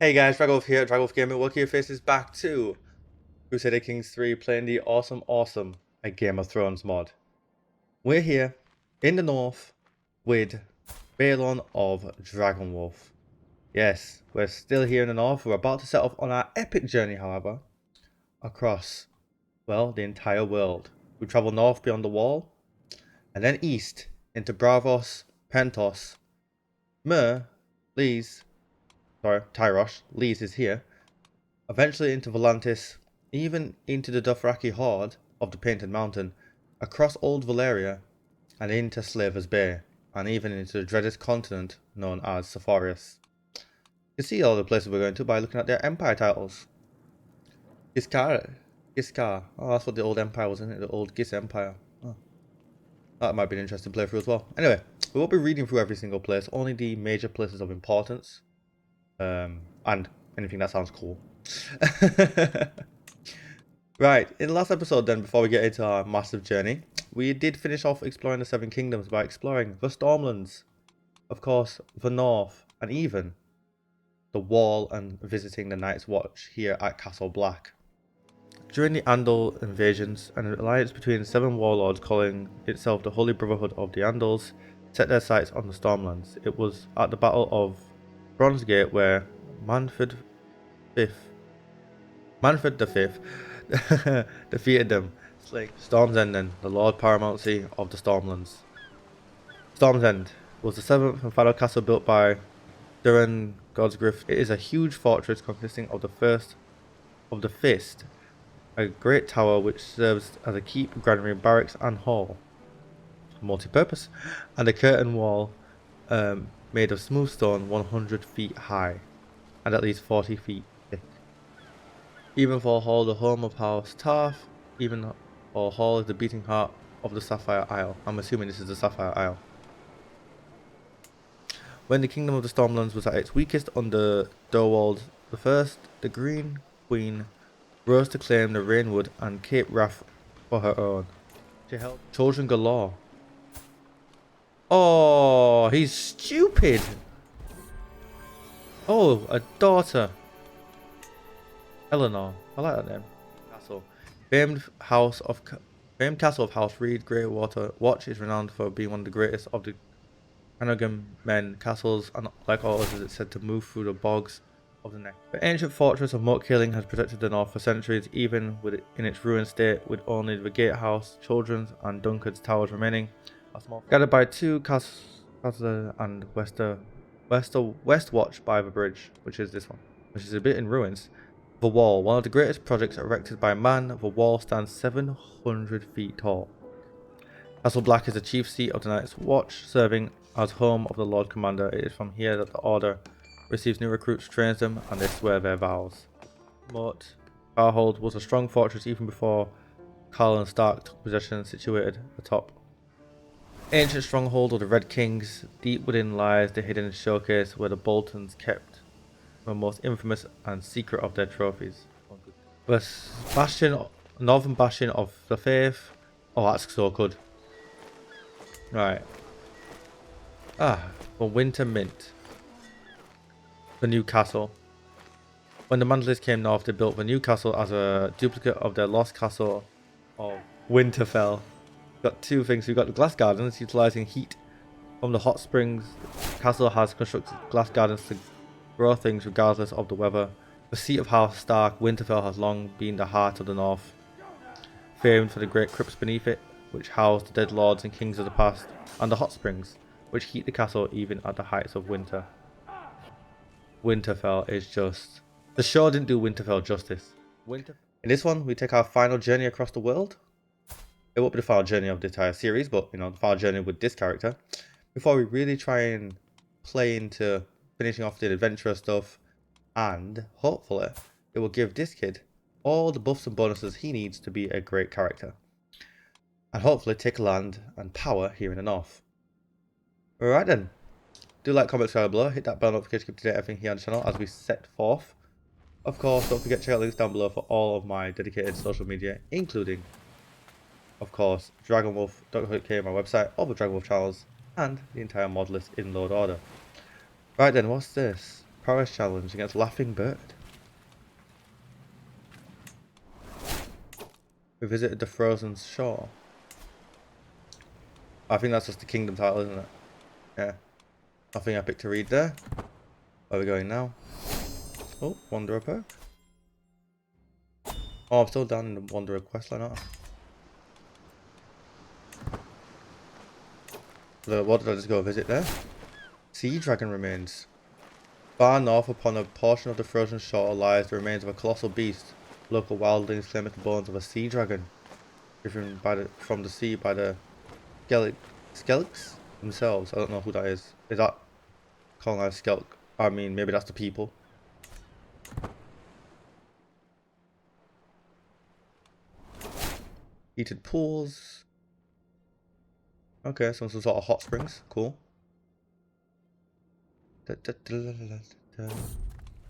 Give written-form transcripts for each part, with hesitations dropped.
Hey guys, DragonWolf here, DragonWolf Gaming. Welcome your faces back to Crusader Kings 3, playing the awesome A Game of Thrones mod. We're here in the north with Balon of DragonWolf. Yes, we're still here in the north. We're about to set off on our epic journey, however, across, well, the entire world. We travel north beyond the wall, and then east into Bravos, Pentos, Tyrosh, Lees is here, eventually into Volantis, even into the Dothraki Horde of the Painted Mountain, across Old Valyria, and into Slaver's Bay, and even into the dreaded continent known as Sephorius. You can see all the places we're going to by looking at their empire titles. Giskar. Oh, that's what the old empire was, isn't it? The old Gis Empire. Oh. That might be an interesting playthrough as well. Anyway, we won't be reading through every single place, only the major places of importance. And anything that sounds cool. Right, in the last episode then, before we get into our massive journey, we did finish off exploring the Seven Kingdoms by exploring the Stormlands, of course, the North, and even the Wall, and visiting the Night's Watch here at Castle Black. During the Andal invasions, an alliance between the 7 warlords calling itself the Holy Brotherhood of the Andals set their sights on the Stormlands. It was at the Battle of Bronzegate where Manfred V defeated them, slaying Storm's End, then the Lord Paramountcy of the Stormlands. Storm's End was the 7th and final castle built by Duran Godsgriff. It is a huge fortress consisting of the first of the Fist, a great tower which serves as a keep, granary, barracks and hall, multi-purpose, and a curtain wall made of smooth stone 100 feet high and at least 40 feet thick. Evenfall Hall, the home of House Tarth. Evenfall Hall is the beating heart of the Sapphire Isle. I'm assuming this is the Sapphire Isle. When the kingdom of the Stormlands was at its weakest under Dorwald I, the Green Queen rose to claim the Rainwood and Cape Wrath for her own. She held children galore. Oh, he's stupid. Oh, a daughter. Eleanor. I like that name. Castle. Famed castle of House Reed Greywater Watch is renowned for being one of the greatest of the Anagam men castles, and like all others, it's said to move through the bogs of the neck. The ancient fortress of Moat Killing has protected the north for centuries, even with it in its ruined state, with only the Gatehouse, Children's, and Dunkard's towers remaining. A small gathered by 2 castles and West Watch by the bridge, which is this one, which is a bit in ruins. The Wall, one of the greatest projects erected by man, the wall stands 700 feet tall. Castle Black is the chief seat of the Night's Watch, serving as home of the Lord Commander. It is from here that the Order receives new recruits, trains them, and they swear their vows. Moat Carhold was a strong fortress even before Carl and Stark took possession, situated atop ancient stronghold of the Red Kings. Deep within lies the hidden showcase where the Boltons kept the most infamous and secret of their trophies. The northern bastion of the Faith. Oh, that's so good. Right. For Winter Mint. The new castle. When the Mandalists came north, they built the new castle as a duplicate of their lost castle of Winterfell. We've got 2 things. We've got the glass gardens, utilizing heat from the hot springs. The castle has constructed glass gardens to grow things regardless of the weather. The seat of House Stark, Winterfell has long been the heart of the north, famed for the great crypts beneath it, which house the dead lords and kings of the past, and the hot springs, which heat the castle even at the heights of winter. Winterfell is just... The show didn't do Winterfell justice. In this one, we take our final journey across the world. It won't be the final journey of the entire series, but, you know, the final journey with this character. Before we really try and play into finishing off the adventurous stuff, and hopefully it will give this kid all the buffs and bonuses he needs to be a great character. And hopefully take land and power here in the north. Alright then. Do like, comment, subscribe below. Hit that bell notification to keep up to date everything here on the channel as we set forth. Of course, don't forget to check out links down below for all of my dedicated social media, including, of course, DragonWolf.co.uk, my website, all the DragonWolf channels, and the entire mod list in load order. Right then, what's this? Prowess challenge against Laughing Bird. We visited the frozen shore. I think that's just the kingdom title, isn't it? Yeah. Nothing epic to read there. Where are we going now? Oh, Wanderer perk. Oh, I'm still down in the Wanderer questline, aren't I? What did I just go visit there? Sea dragon remains. Far north upon a portion of the frozen shore lies the remains of a colossal beast. Local wildlings claim it the bones of a sea dragon, driven from the sea by the Skelks themselves. I don't know who that is. Is that colonized Skelk? I mean, maybe that's the people. Heated pools. Okay, some sort of hot springs. Cool.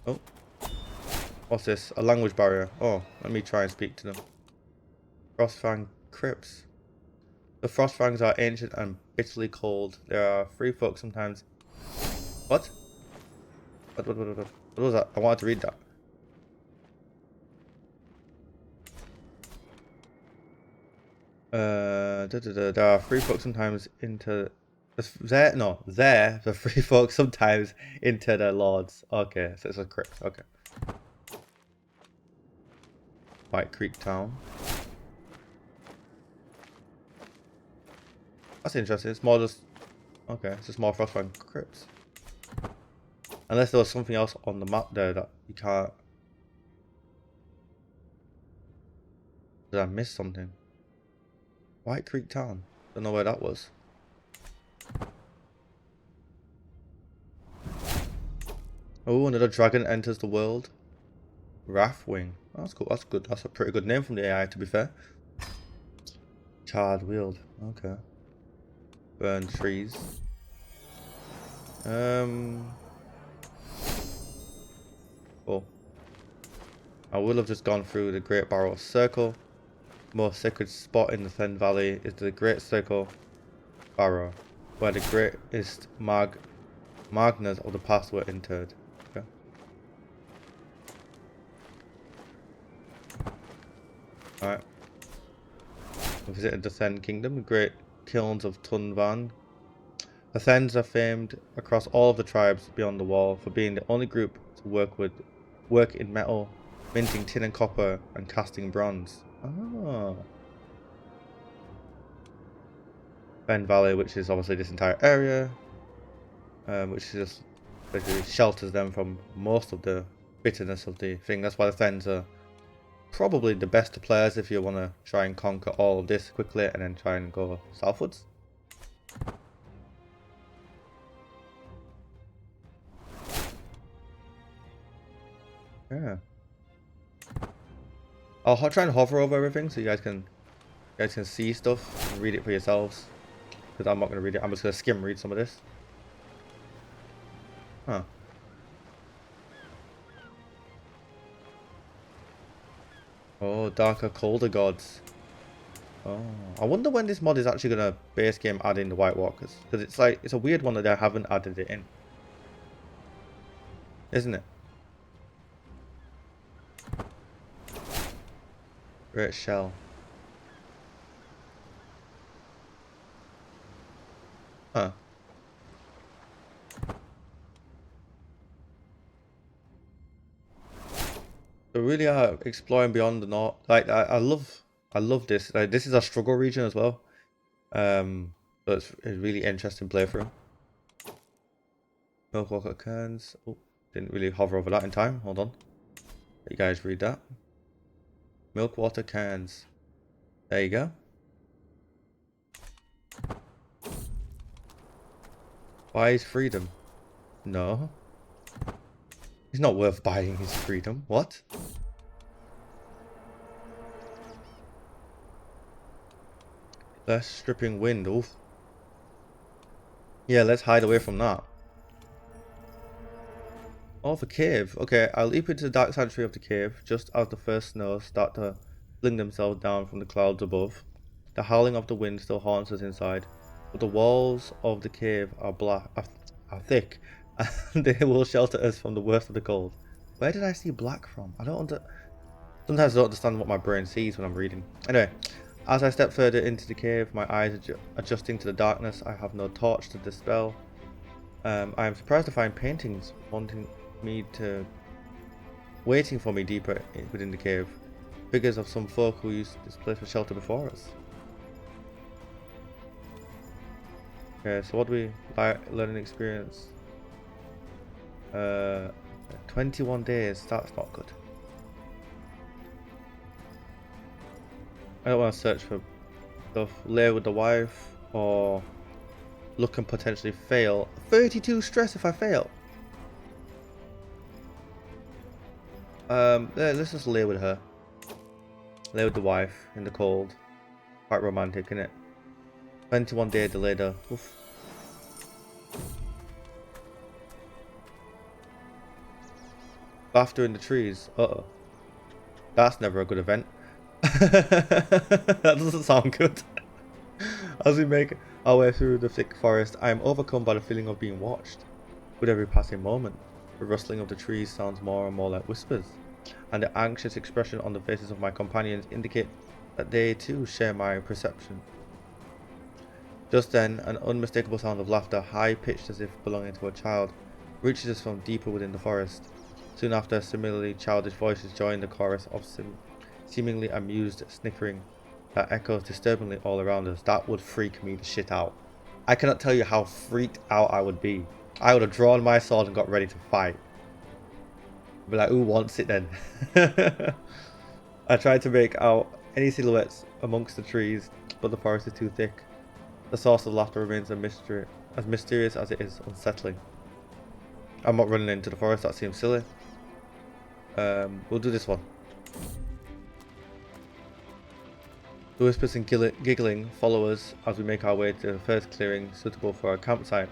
Oh. What's this? A language barrier. Oh, let me try and speak to them. Frostfang crypts. The Frostfangs are ancient and bitterly cold. There are free folk sometimes. What? What was that? I wanted to read that. There are free folk sometimes into the free folk sometimes into the lords. Okay, so it's a crypt. Okay. White Creek Town. That's interesting. It's more just okay. It's just more Frostfang crypts. Unless there was something else on the map there that you can't. Did I miss something? White Creek Town. Don't know where that was. Oh, another dragon enters the world. Wrathwing. Oh, that's cool. That's good. That's a pretty good name from the AI, to be fair. Charred Wield. Okay. Burn trees. Cool. I will have just gone through the Great Barrow Circle. Most sacred spot in the Fen Valley is the Great Circle Barrow, where the greatest Magners of the past were interred. Okay. Alright. We visited the Thenn Kingdom, the great kilns of Tunvan. The Thenns are famed across all of the tribes beyond the wall for being the only group to work in metal, minting tin and copper, and casting bronze. Oh. Fen Valley, which is obviously this entire area, which just basically shelters them from most of the bitterness of the thing. That's why the Thenns are probably the best players if you want to try and conquer all of this quickly and then try and go southwards. Yeah. I'll try and hover over everything so you guys can see stuff and read it for yourselves. Because I'm not going to read it. I'm just going to skim read some of this. Huh. Oh, darker, colder gods. Oh, I wonder when this mod is actually going to base game add in the White Walkers. Because it's like, it's a weird one that they haven't added it in. Isn't it? Great shell. Huh. They really are exploring beyond the north. Like I love this. Like this is a struggle region as well. So it's a really interesting playthrough. Milkwalker Cairns. Oh, didn't really hover over that in time. Hold on. Let you guys read that. Milkwater Cairns. There you go. Buy his freedom. No. He's not worth buying his freedom. What? Less stripping wind. Oof. Yeah, let's hide away from that. Oh, the cave. Okay, I'll leap into the dark sanctuary of the cave just as the first snows start to fling themselves down from the clouds above. The howling of the wind still haunts us inside, but the walls of the cave are thick, and they will shelter us from the worst of the cold. Where did I see black from? Sometimes I don't understand what my brain sees when I'm reading. Anyway, as I step further into the cave, my eyes adjusting to the darkness. I have no torch to dispel. I am surprised to find paintings waiting for me deeper within the cave. Figures of some folk who used this place for shelter before us. Okay, so what do we like? Learning experience. 21 days. That's not good. I don't want to search for stuff. Lair with the wife or look and potentially fail. 32 stress if I fail. Let's just lay with her. Lay with the wife in the cold. Quite romantic, isn't it? 21 day delay though. Oof. Laughter in the trees. Uh-oh. That's never a good event. That doesn't sound good. As we make our way through the thick forest, I am overcome by the feeling of being watched. With every passing moment, the rustling of the trees sounds more and more like whispers, and the anxious expression on the faces of my companions indicate that they too share my perception. Just then, an unmistakable sound of laughter, high-pitched as if belonging to a child, reaches us from deeper within the forest. Soon after, similarly childish voices join the chorus of seemingly amused snickering that echoes disturbingly all around us. That would freak me the shit out. I cannot tell you how freaked out I would be. I would have drawn my sword and got ready to fight. Be like, who wants it then? I tried to make out any silhouettes amongst the trees, but the forest is too thick. The source of laughter remains a mystery, as mysterious as it is unsettling. I'm not running into the forest, that seems silly. We'll do this one. The whispers and giggling follow us as we make our way to the first clearing suitable for our campsite.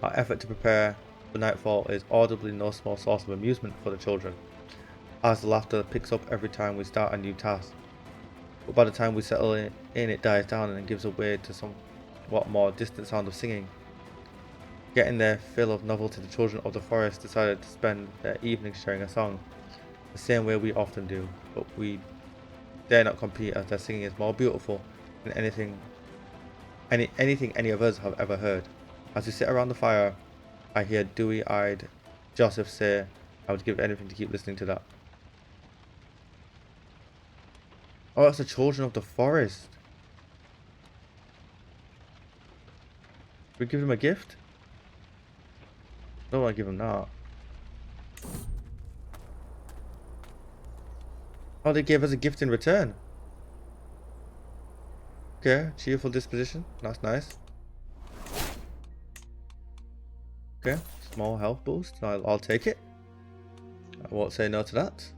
Our effort to prepare for nightfall is audibly no small source of amusement for the children, as the laughter picks up every time we start a new task. But by the time we settle in, it dies down and gives way to somewhat more distant sound of singing. Getting their fill of novelty, the children of the forest decided to spend their evenings sharing a song, the same way we often do, but we dare not compete as their singing is more beautiful than anything any of us have ever heard. As we sit around the fire, I hear dewy-eyed Joseph say, I would give anything to keep listening to that. Oh, that's the children of the forest. We give them a gift? I don't want to give them that. Oh, they gave us a gift in return. Okay, cheerful disposition. That's nice. Okay, small health boost. I'll take it. I won't say no to that.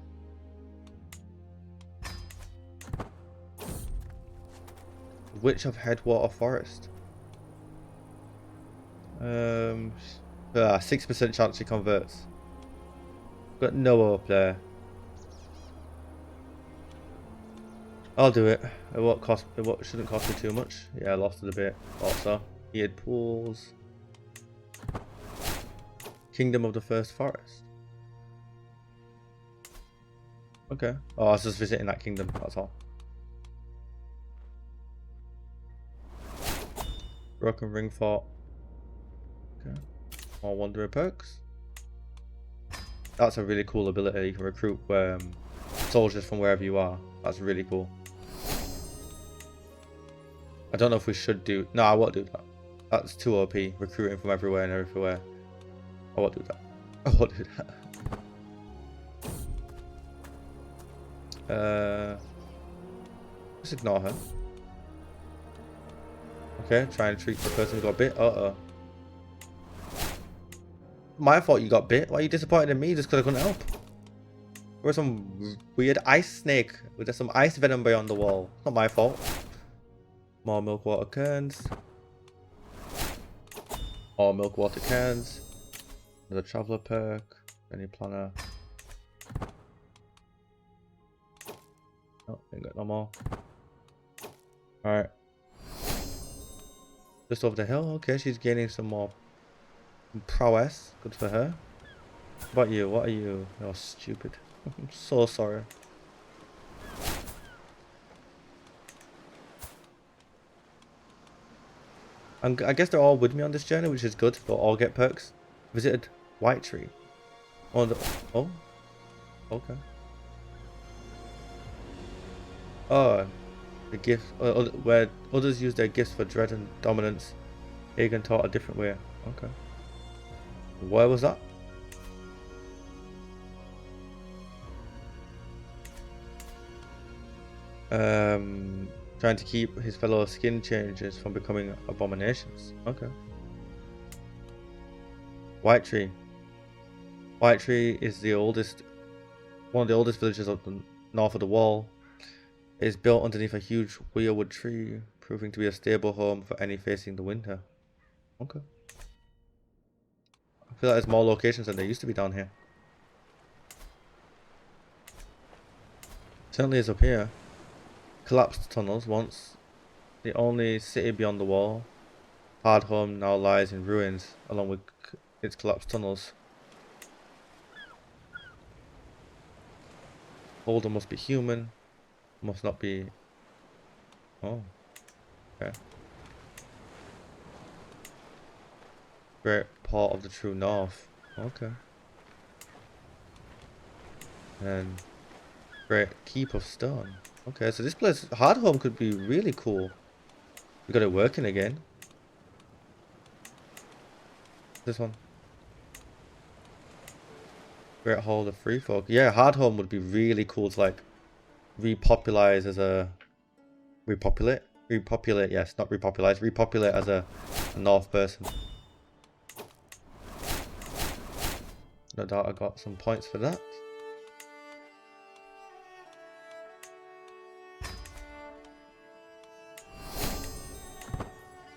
Witch of Headwater Forest. 6% chance she converts. Got no hope there. I'll do it. It shouldn't cost me too much. Yeah, I lost it a bit. Also, Heated pools. Kingdom of the First Forest. Okay. Oh, I was just visiting that kingdom. That's all. Broken Ring Fort. Okay. More Wanderer perks. That's a really cool ability. You can recruit soldiers from wherever you are. That's really cool. I don't know if we should do... No, I won't do that. That's too OP. Recruiting from everywhere and everywhere. I won't do that. I won't do that. Just ignore her. Okay, try and treat the person who got bit. Uh-oh. My fault you got bit. Why are you disappointed in me just because I couldn't help? There was some weird ice snake with some ice venom beyond the wall. Not my fault. More milkwater cairns. More milkwater cairns. Another traveller perk. Any planner. Oh, ain't got no more. Alright. Just over the hill. Okay, she's gaining some more Prowess. Good for her. What about you? What are you? You're stupid. I'm so sorry. I guess they're all with me on this journey, which is good. They'll all get perks. Visited White Tree. Oh, oh, okay. Oh, the gift where others use their gifts for dread and dominance. Aegon taught a different way. Okay. Where was that? Trying to keep his fellow skin changers from becoming abominations. Okay. White Tree. White Tree is one of the oldest villages of the north of the wall. It is built underneath a huge weirwood tree, proving to be a stable home for any facing the winter. Okay. I feel like there's more locations than there used to be down here. Certainly is up here. Collapsed tunnels, once the only city beyond the wall. Hardhome now lies in ruins, along with its collapsed tunnels. Holder must be human, must not be... Oh, okay. Great part of the true north. Okay. And great keep of stone. Okay, so this place, Hardhome, could be really cool. We got it working again. This one. Great Hall of Free Folk. Yeah, Hardhome would be really cool to like repopulate as a repopulate, yes, not repopulate, repopulate as a North person. No doubt I got some points for that.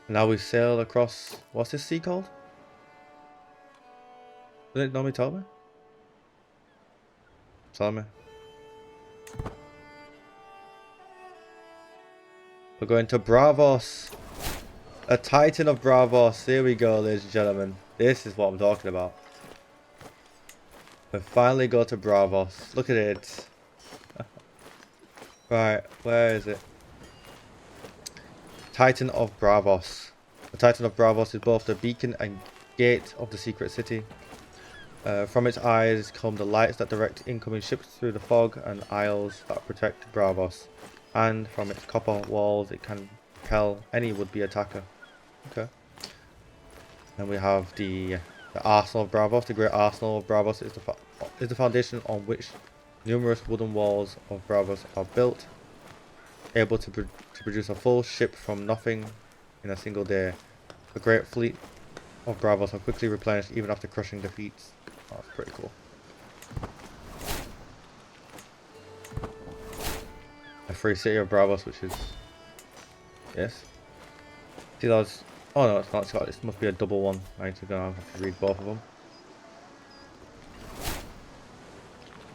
Now we sail across, what's this sea called? Did it normally tell me? Tell me. We're going to Bravos. A Titan of Bravos. Here we go, ladies and gentlemen. This is what I'm talking about. We finally go to Bravos. Look at it. Right, where is it? Titan of Bravos. The Titan of Bravos is both the beacon and gate of the secret city. From its eyes come the lights that direct incoming ships through the fog and aisles that protect Bravos. And from its copper walls it can repel any would-be attacker. Okay. Then we have the Arsenal of Bravos. The Great Arsenal of Bravos is the foundation on which numerous wooden walls of Bravos are built, able to produce a full ship from nothing in a single day. A great fleet of Bravos are quickly replenished even after crushing defeats. Oh, that's pretty cool. A free city of Bravos, which is... Yes. See those... Oh no, it's not. It's got... This must be a double one. I need to go and have to read both of them.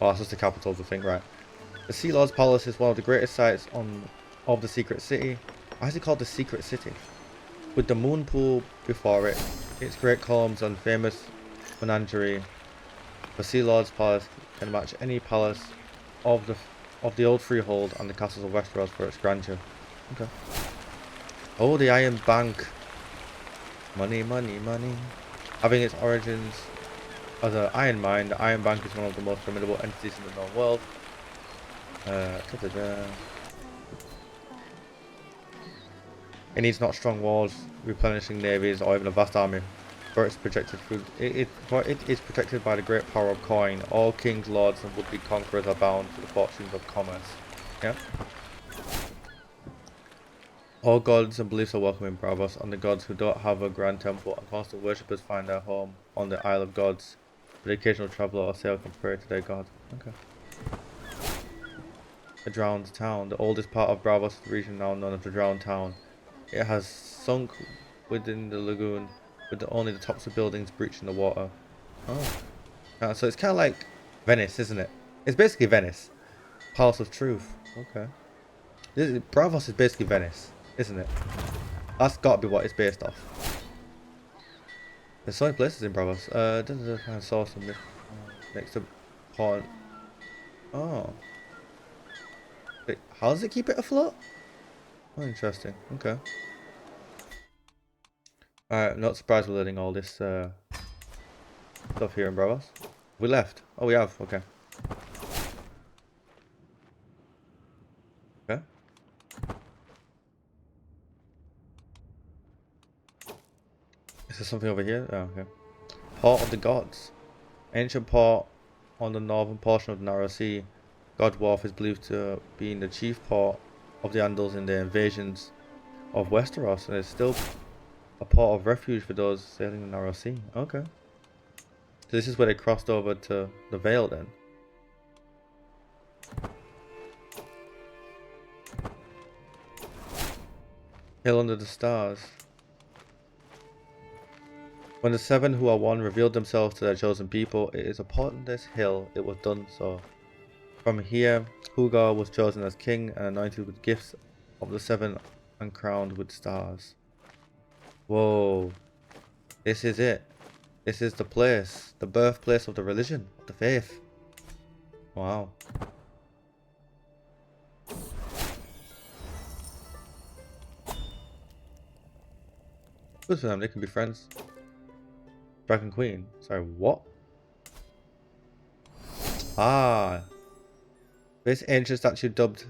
Oh, that's just the capitals, I think, right. The Sea Lord's Palace is one of the greatest sights of the secret city. Why is it called the secret city? With the moon pool before it, its great columns and famous menagerie, the Sea Lord's Palace can match any palace of the old freehold and the castles of Westeros for its grandeur. Okay. Oh, the Iron Bank. Money, money, money. Having its origins as an iron mine, the Iron Bank is one of the most formidable entities in the known world. It needs not strong walls, replenishing navies, or even a vast army. For it is protected by the great power of coin. All kings, lords, and would-be conquerors are bound to the fortunes of commerce. Yeah. All gods and beliefs are welcome in Bravos, and the gods who don't have a grand temple and constant worshippers find their home on the Isle of Gods. The occasional traveller or sailor can pray to their god. Okay. The Drowned Town, the oldest part of Bravos region now known as the Drowned Town. It has sunk within the lagoon, with only the tops of buildings breaching the water. Oh. So it's kind of like Venice, isn't it? It's basically Venice. Palace of Truth. Okay. Bravos is basically Venice, isn't it? That's got to be what it's based off. There's so many places in Bravos. Kind of source and next to port. Oh. Wait, how does it keep it afloat? Oh, interesting. Okay. Alright, not surprised we're learning all this stuff here in Bravos. We left. Oh, we have. Okay. Okay. Is there something over here? Oh, okay. Port of the Gods. Ancient port on the northern portion of the Narrow Sea. God Wharf is believed to be the chief port of the Andals in the invasions of Westeros, and it's still a port of refuge for those sailing the Narrow Sea. Okay. So this is where they crossed over to the Vale then. Hill under the stars. When the seven who are one revealed themselves to their chosen people, it is upon this hill it was done so. From here, Hugar was chosen as king and anointed with gifts of the seven and crowned with stars. Whoa. This is it. This is the place. The birthplace of the religion, of the faith. Wow. Good for them, they can be friends. Dragon Queen. Sorry, what? Ah. This ancient statue dubbed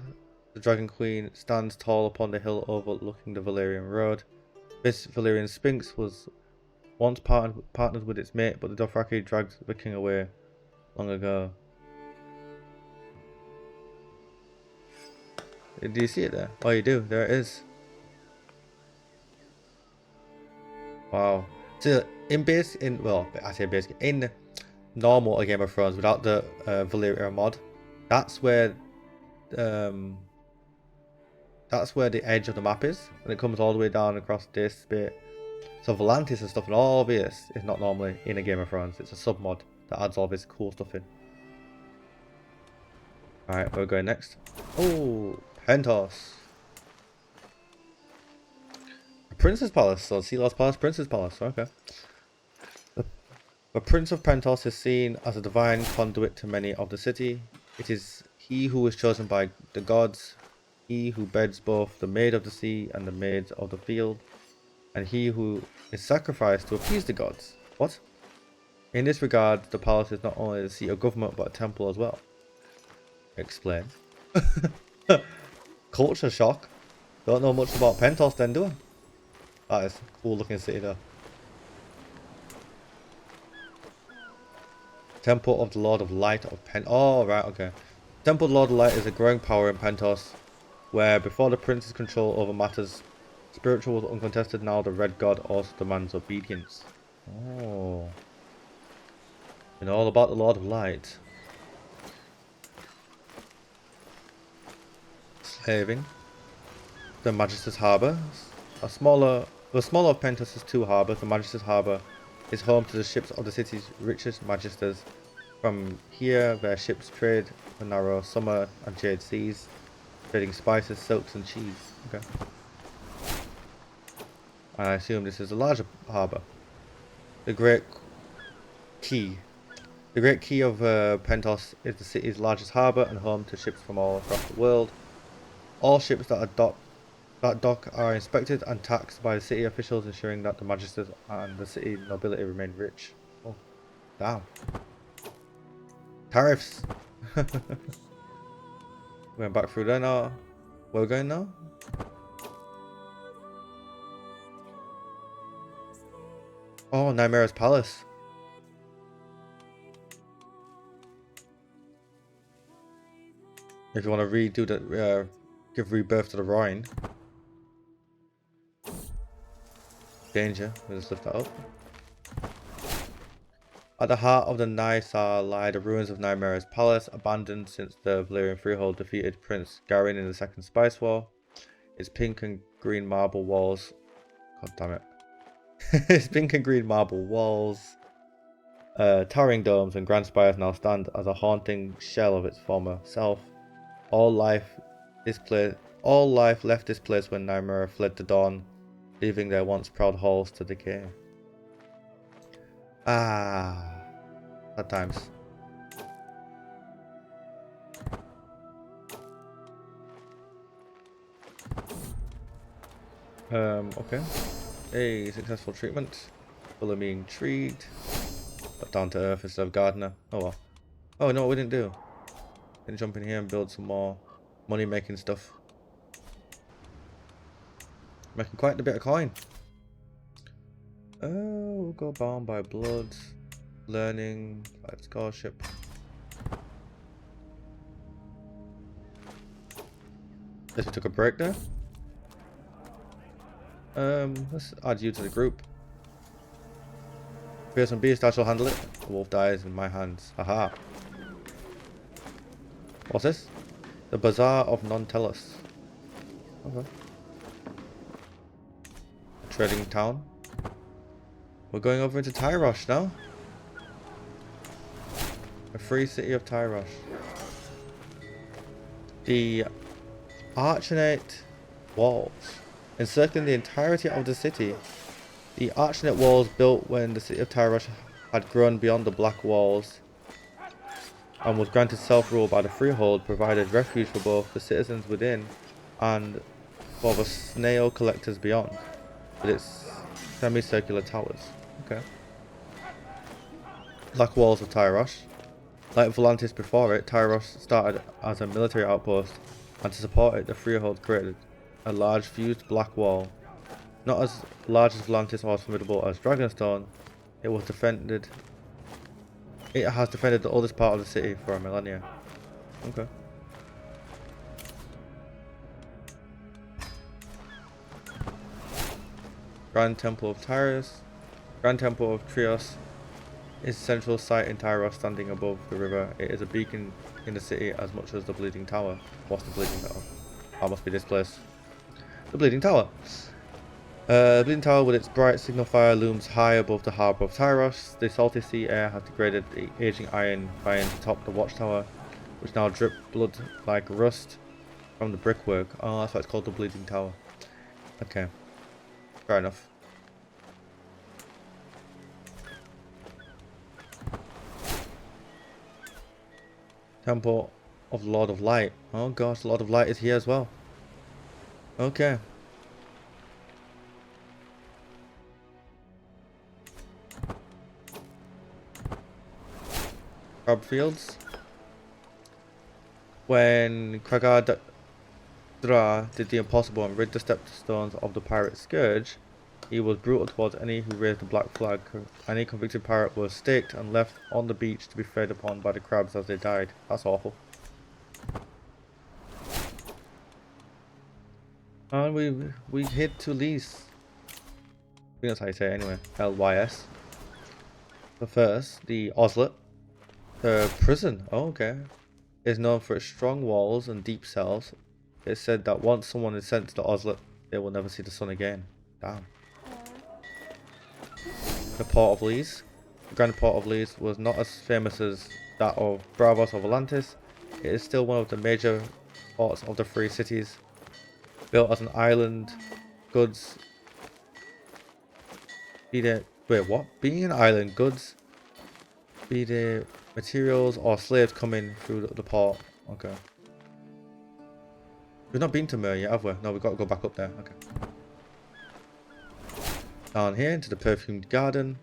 the Dragon Queen stands tall upon the hill overlooking the Valyrian road. This Valyrian Sphinx was once partnered with its mate, but the Dothraki dragged the king away long ago. Do you see it there? Oh, you do. There it is. Wow. So in normal Game of Thrones without the Valyria mod, that's where the edge of the map is, and it comes all the way down across this bit. So Volantis and stuff and all of this is not normally in a Game of Thrones. It's a submod that adds all this cool stuff in. Alright, we're going next. Oh, Pentos. Prince's Palace, so Sealor's Palace, Prince's Palace, okay. The Prince of Pentos is seen as a divine conduit to many of the city. It is he who is chosen by the gods, he who beds both the maid of the sea and the maids of the field, and he who is sacrificed to appease the gods. What? In this regard, the palace is not only the seat of government but a temple as well. Explain. Culture shock. Don't know much about Pentos then, do I? That is a cool looking city though. Temple of the Lord of Light of Oh, right, okay. Temple of the Lord of Light is a growing power in Pentos, where before the prince's control over matters spiritual was uncontested, now the Red God also demands obedience. Oh. You know all about the Lord of Light. Slaving. The Magister's Harbour. The smaller of Pentos' two harbours, the Magister's Harbour is home to the ships of the city's richest magisters. From here, their ships trade the narrow summer and jade seas, trading spices, silks, and cheese. Okay. I assume this is a larger harbour. The Great Key. The Great Key of Pentos is the city's largest harbour and home to ships from all across the world. All ships that dock are inspected and taxed by the city officials, ensuring that the magisters and the city nobility remain rich. Oh, damn. Tariffs. Going back through there now. Where we're going now? Oh, Nymeira's Palace. If you want to redo the, give rebirth to the Rhine. Danger. We'll just lift that up. At the heart of the Nysar lie the ruins of Nymeira's Palace, abandoned since the Valyrian Freehold defeated Prince Garin in the Second Spice War. Its pink and green marble walls. God damn it. Its pink and green marble walls, towering domes, and grand spires now stand as a haunting shell of its former self. All life left this place when Nymeira fled to Dawn, leaving their once proud halls to decay. Ah, at times. Okay. A successful treatment. Follow me intrigued. But down to earth instead of gardener. Oh well. Oh no, we didn't do. Didn't jump in here and build some more money making stuff. Making quite a bit of coin. We'll go bound by blood. Learning. Fight scholarship. Guess we took a break there. Let's add you to the group. Fearsome beast, I shall handle it. The wolf dies in my hands. Haha. What's this? The Bazaar of Non-Tellus. Okay. A trading town. We're going over into Tyrosh now. A free city of Tyrosh. The Archinate walls encircling the entirety of the city. The Archinate walls, built when the city of Tyrosh had grown beyond the Black Walls and was granted self-rule by the Freehold, provided refuge for both the citizens within and for the snail collectors beyond, with its semicircular towers. Okay. Black Walls of Tyrosh. Like Volantis before it, Tyrosh started as a military outpost, and to support it, the Freehold created a large fused black wall. Not as large as Volantis or as formidable as Dragonstone, it has defended the oldest part of the city for a millennia. Okay. Grand Temple of Tyros. Grand Temple of Trios is a central site in Tyros, standing above the river. It is a beacon in the city as much as the Bleeding Tower. What's the Bleeding Tower? That must be this place. The Bleeding Tower. The Bleeding Tower with its bright signal fire looms high above the harbour of Tyros. The salty sea air has degraded the aging iron vines atop the watchtower, which now drip blood like rust from the brickwork. Oh, that's why it's called the Bleeding Tower. Okay. Fair enough. Temple of Lord of Light. Oh gosh, Lord of Light is here as well. Okay. Crab fields. When Kragar Dra did the impossible and rid the stepstones of the pirate scourge, he was brutal towards any who raised the black flag. Any convicted pirate was staked and left on the beach to be fed upon by the crabs as they died. That's awful. And we hit to Lys. I think that's how you say it anyway. Lys. But first, the Oslet. The prison. Oh, okay. Is known for its strong walls and deep cells. It's said that once someone is sent to the Oslet, they will never see the sun again. Damn. The Port of Lys. The Grand Port of Lys was not as famous as that of Braavos or Volantis. It is still one of the major ports of the Free Cities. Built as an island, goods. Being an island, goods, be they materials or slaves coming through the port. Okay. We've not been to Myr yet, have we? No, we've got to go back up there. Okay. Down here into the perfumed garden.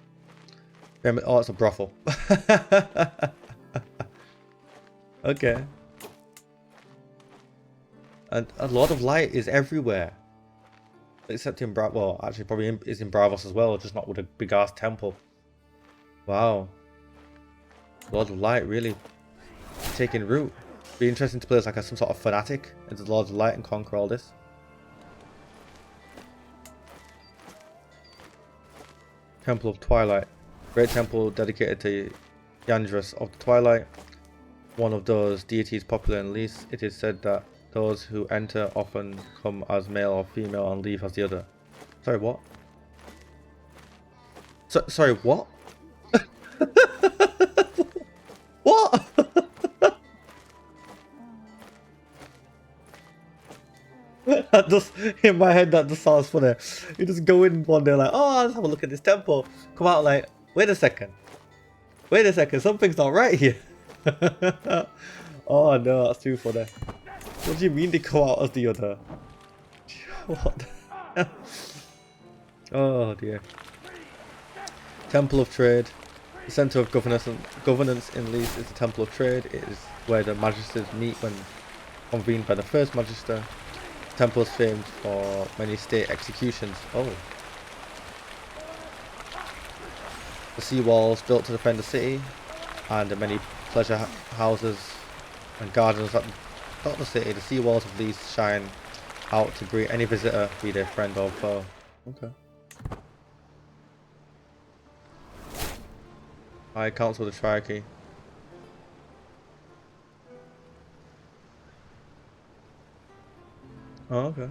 Oh, it's a brothel. Okay. And a lot of light is everywhere. Except in well, actually probably is in Braavos as well, just not with a big ass temple. Wow. Lord of Light really taking root. Be interesting to play as like some sort of fanatic into the Lord of Light and conquer all this. Temple of Twilight. Great temple dedicated to Yandris of the Twilight. One of those deities popular in Lys. It is said that those who enter often come as male or female and leave as the other. Sorry, what? Sorry, what? What? That just, in my head, that just sounds funny. You just go in one day like, oh, let's have a look at this temple. Come out like, Wait a second. Wait a second. Something's not right here. Oh no, that's too funny. What do you mean they go out as the other? What the hell? Oh dear. Temple of Trade. The centre of governance in Leeds is the Temple of Trade. It is where the magisters meet when convened by the first magister. The temple is famed for many state executions. Oh. The sea walls built to defend the city, and the many pleasure houses and gardens that dot the city. The sea walls of Leeds shine out to greet any visitor, be they friend or foe. Okay. High Council of the Triarchy. Oh, okay.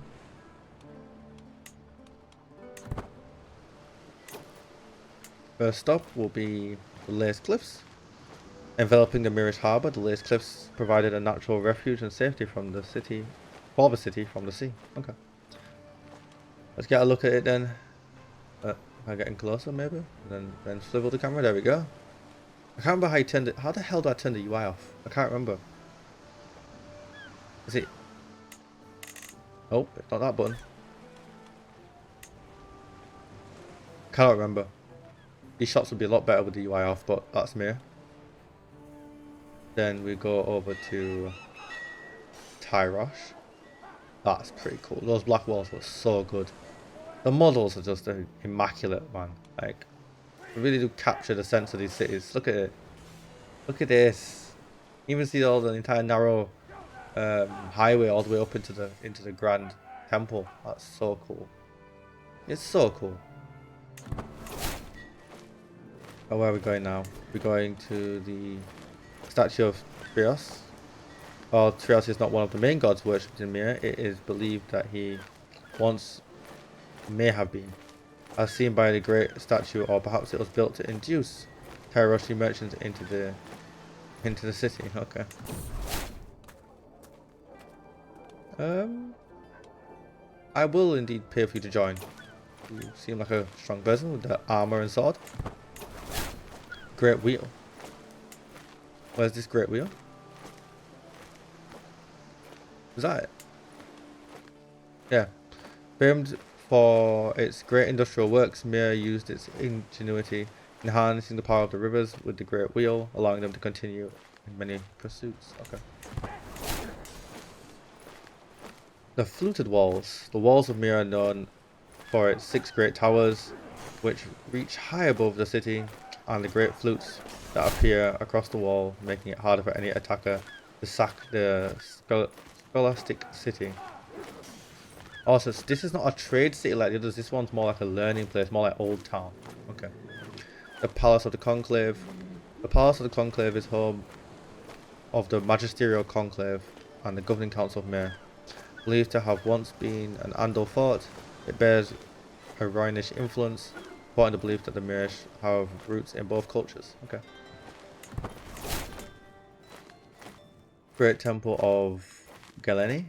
First stop will be the Lace Cliffs. Enveloping the Mirish Harbour, the Lace Cliffs provided a natural refuge and safety from the city, from the sea. Okay. Let's get a look at it then. Am I getting closer maybe? Then swivel the camera, there we go. I can't remember how you turned it. How the hell do I turn the UI off? I can't remember. Is it? Oh, it's not that button. Cannot remember. These shots would be a lot better with the UI off, but that's me. Then we go over to Tyrosh. That's pretty cool. Those black walls were so good. The models are just immaculate, man. Like, they really do capture the sense of these cities. Look at it. Look at this. You even see all the entire narrow highway all the way up into the grand temple. That's so cool. It's so cool. Oh, where are we going now? We're going to the statue of Trios. While Trios is not one of the main gods worshipped in Mir, it is believed that he once may have been, as seen by the great statue, or perhaps it was built to induce Tyroshi merchants into the city. Okay. I will indeed pay for you to join. You seem like a strong person with the armor and sword. Great wheel. Where's this great wheel? Is that it? Yeah. Famed for its great industrial works, Mir used its ingenuity in harnessing the power of the rivers with the great wheel, allowing them to continue in many pursuits. Okay. The fluted walls. The walls of Mir are known for its 6 great towers, which reach high above the city, and the great flutes that appear across the wall, making it harder for any attacker to sack the scholastic city. Also, this is not a trade city like the others. This one's more like a learning place, more like Old Town. Okay. The Palace of the Conclave. The Palace of the Conclave is home of the Magisterial Conclave and the Governing Council of Mir. Believed to have once been an Andal fort, it bears a Rhinish influence, supporting the belief that the Mirish have roots in both cultures. Okay. Great Temple of Galeni.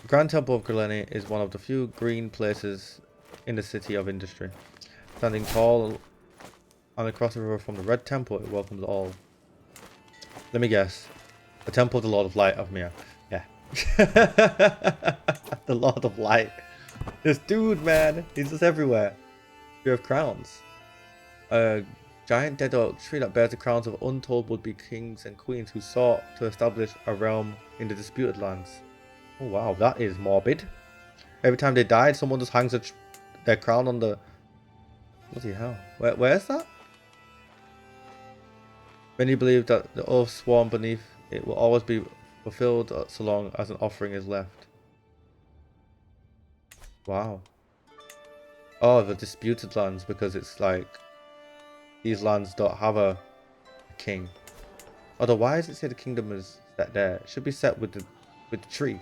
The Grand Temple of Galeni is one of the few green places in the city of industry. Standing tall and across the river from the Red Temple, it welcomes all. Let me guess. The Temple of the Lord of Light of Mir. Yeah. The Lord of Light. This dude, man. He's just everywhere. Tree of Crowns. A giant dead oak tree that bears the crowns of untold would-be kings and queens who sought to establish a realm in the disputed lands. Oh wow, that is morbid. Every time they died, someone just hangs their crown on the... Bloody hell. Where's that? Many believe that the oath sworn beneath it will always be fulfilled so long as an offering is left. Wow. Oh, the disputed lands, because it's like these lands don't have a king. Although, why does it say the kingdom is set there? It should be set with the tree.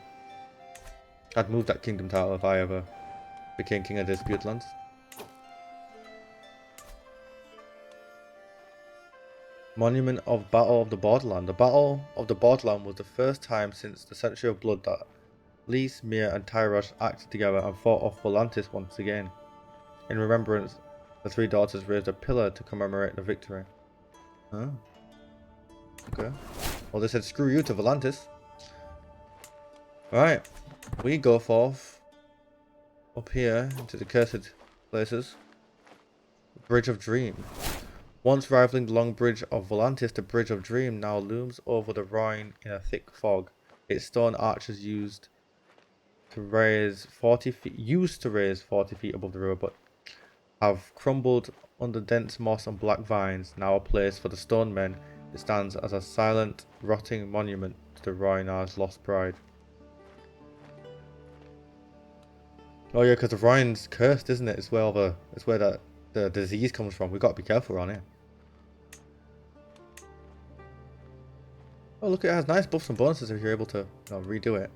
I'd move that kingdom title if I ever became king of the disputed lands. Monument of Battle of the Borderland. The Battle of the Borderland was the first time since the Century of Blood that Lys, Mir and Tyrosh acted together and fought off Volantis once again. In remembrance The three daughters raised a pillar to commemorate the victory. Oh. Okay. Well, they said screw you to Volantis. Right. We go forth up here into the cursed places. Bridge of Dream. Once rivaling the long bridge of Volantis, the Bridge of Dream now looms over the Rhine in a thick fog. Its stone arches used to raise 40 feet above the river, but have crumbled under dense moss and black vines. Now a place for the stone men, it stands as a silent, rotting monument to the Rhinear's lost pride. Oh yeah, because the Rhine's cursed, isn't it? It's where the disease comes from. We've got to be careful around here. Oh look, it has nice buffs and bonuses if you're able to redo it.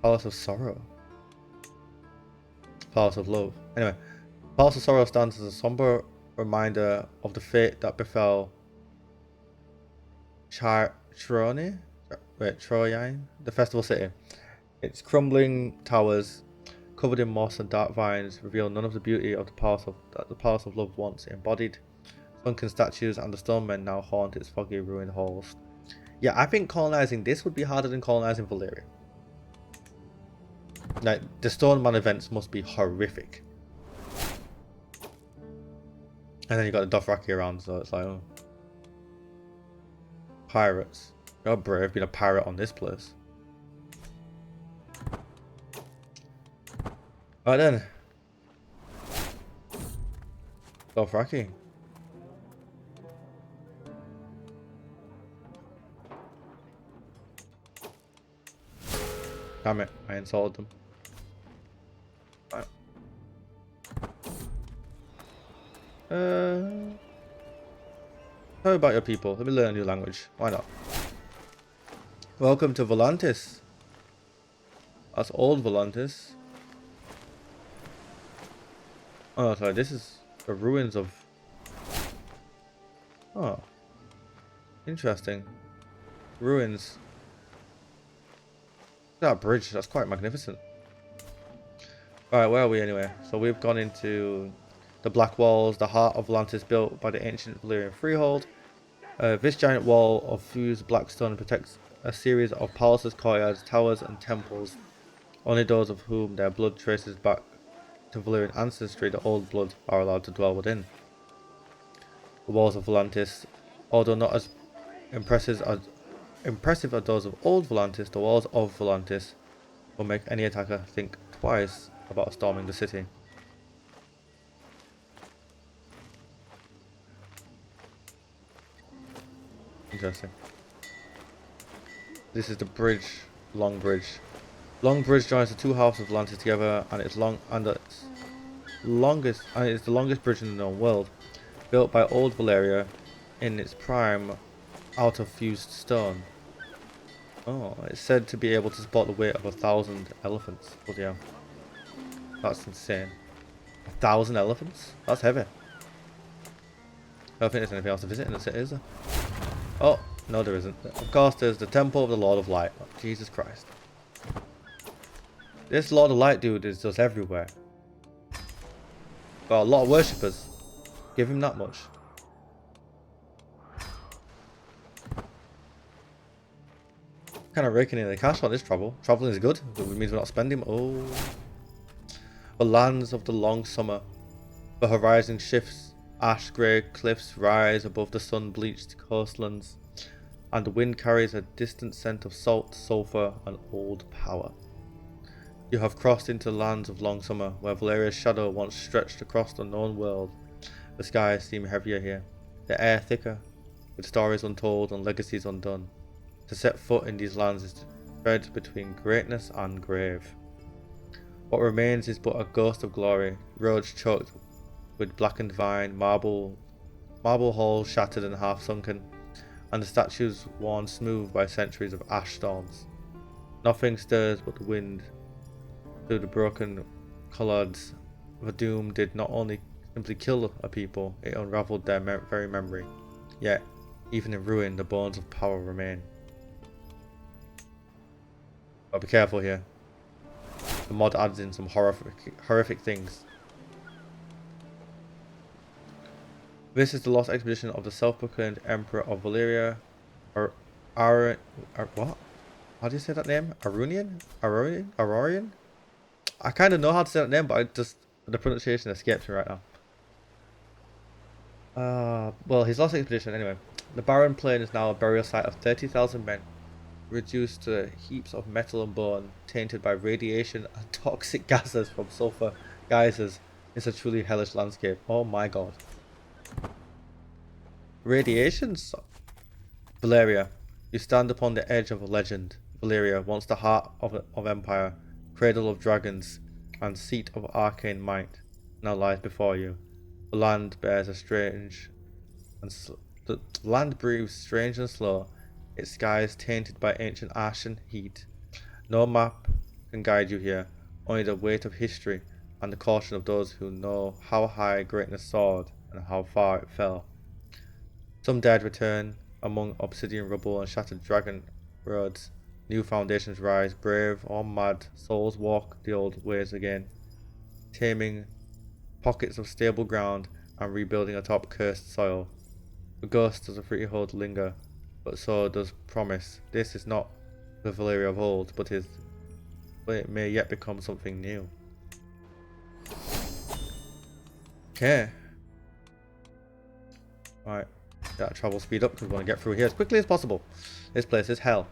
Palace of Sorrow. Palace of Love. Anyway, Palace of Sorrow stands as a somber reminder of the fate that befell Troyne, the festival city. Its crumbling towers, covered in moss and dark vines, reveal none of the beauty of that the Palace of Love once embodied. Sunken statues and the stone men now haunt its foggy ruined halls. Yeah, I think colonizing this would be harder than colonizing Valyria. Like, the stone man events must be horrific. And then you got the Dothraki around, so it's like, oh. Pirates. You're brave being a pirate on this place. Right then. Dothraki. Damn it, I insulted them. Right. Tell me about your people. Let me learn a new language. Why not? Welcome to Volantis. That's old Volantis. Oh, sorry, this is the ruins of... Oh. Interesting. Ruins. That bridge, that's quite magnificent. Alright, where are we anyway? So we've gone into the Black Walls, the heart of Volantis built by the ancient Valyrian freehold. This giant wall of fused black stone protects a series of palaces, courtyards, towers and temples, only those of whom their blood traces back to Valyrian ancestry, the old blood, are allowed to dwell within. The walls of Volantis, although not as impressive as those of old Volantis, the walls of Volantis will make any attacker think twice about storming the city. Interesting. This is the bridge, Long Bridge. Long Bridge joins the two halves of Volantis together, and it's the longest bridge in the known world, built by old Valyria in its prime out of fused stone. Oh, it's said to be able to support the weight of 1,000 elephants. Oh yeah, that's insane. 1,000 elephants? That's heavy. I don't think there's anything else to visit in the city, is there? Oh, no there isn't. Of course there's the Temple of the Lord of Light. Oh, Jesus Christ. This Lord of Light dude is just everywhere. Got a lot of worshippers. Give him that much. Kind of raking in the cash on this travel. Traveling is good. It means we're not spending. Oh. The lands of the long summer. The horizon shifts. Ash grey cliffs rise above the sun-bleached coastlands. And the wind carries a distant scent of salt, sulphur and old power. You have crossed into the lands of long summer, where Valeria's shadow once stretched across the known world. The skies seem heavier here. The air thicker, with stories untold and legacies undone. To set foot in these lands is to tread between greatness and grave. What remains is but a ghost of glory, roads choked with blackened vine, marble halls shattered and half sunken, and the statues worn smooth by centuries of ash storms. Nothing stirs but the wind through the broken collards. The doom did not only simply kill a people, it unravelled their very memory. Yet, even in ruin, the bones of power remain. But be careful here. The mod adds in some horrific things. This is the lost expedition of the self-proclaimed Emperor of Valyria, Ar what? How do you say that name? Arorian? I kind of know how to say that name, but the pronunciation escapes me right now. Well, his lost expedition anyway. The barren plain is now a burial site of 30,000 men, reduced to heaps of metal and bone, tainted by radiation and toxic gases from sulfur geysers. It's a truly hellish landscape. Oh my god. Radiations? Valyria. You stand upon the edge of a legend. Valyria, once the heart of empire, cradle of dragons, and seat of arcane might, now lies before you. The land bears a strange and the land breathes strange and slow, its skies tainted by ancient ash and heat. No map can guide you here, only the weight of history and the caution of those who know how high greatness soared and how far it fell. Some dead return among obsidian rubble and shattered dragon roads. New foundations rise, brave or mad, souls walk the old ways again, taming pockets of stable ground and rebuilding atop cursed soil. The ghost of the freehold linger, but so does promise. This is not the Valyria of old, but it may yet become something new. Okay. Right. That travel speed up because we want to get through here as quickly as possible. This place is hell.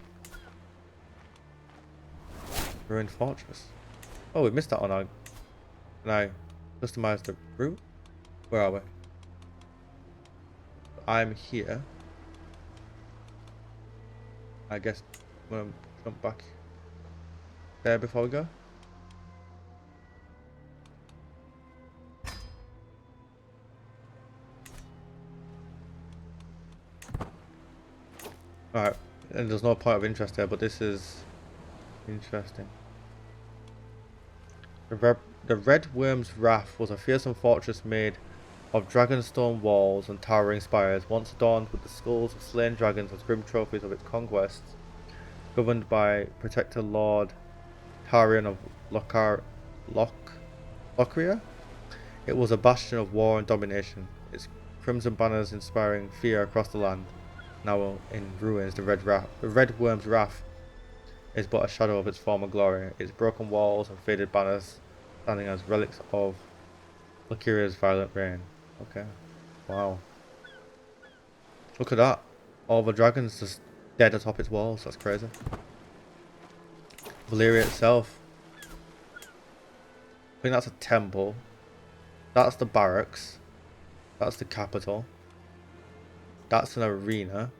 Ruined fortress. Oh, we missed that one. Can I customize the route? Where are we? I'm here. I guess we'll jump back there before we go. Alright, and there's no point of interest there, but this is interesting. The Red Worm's Wrath was a fearsome fortress made of dragonstone walls and towering spires, once adorned with the skulls of slain dragons as grim trophies of its conquests. Governed by Protector Lord Tarion of Lochria, it was a bastion of war and domination, its crimson banners inspiring fear across the land. Now in ruins, the Red Worm's Wrath is but a shadow of its former glory, its broken walls and faded banners standing as relics of Lochria's violent reign. Okay. Wow. Look at that. All the dragons just dead atop its walls. That's crazy. Valyria itself. I think that's a temple. That's the barracks. That's the capital. That's an arena.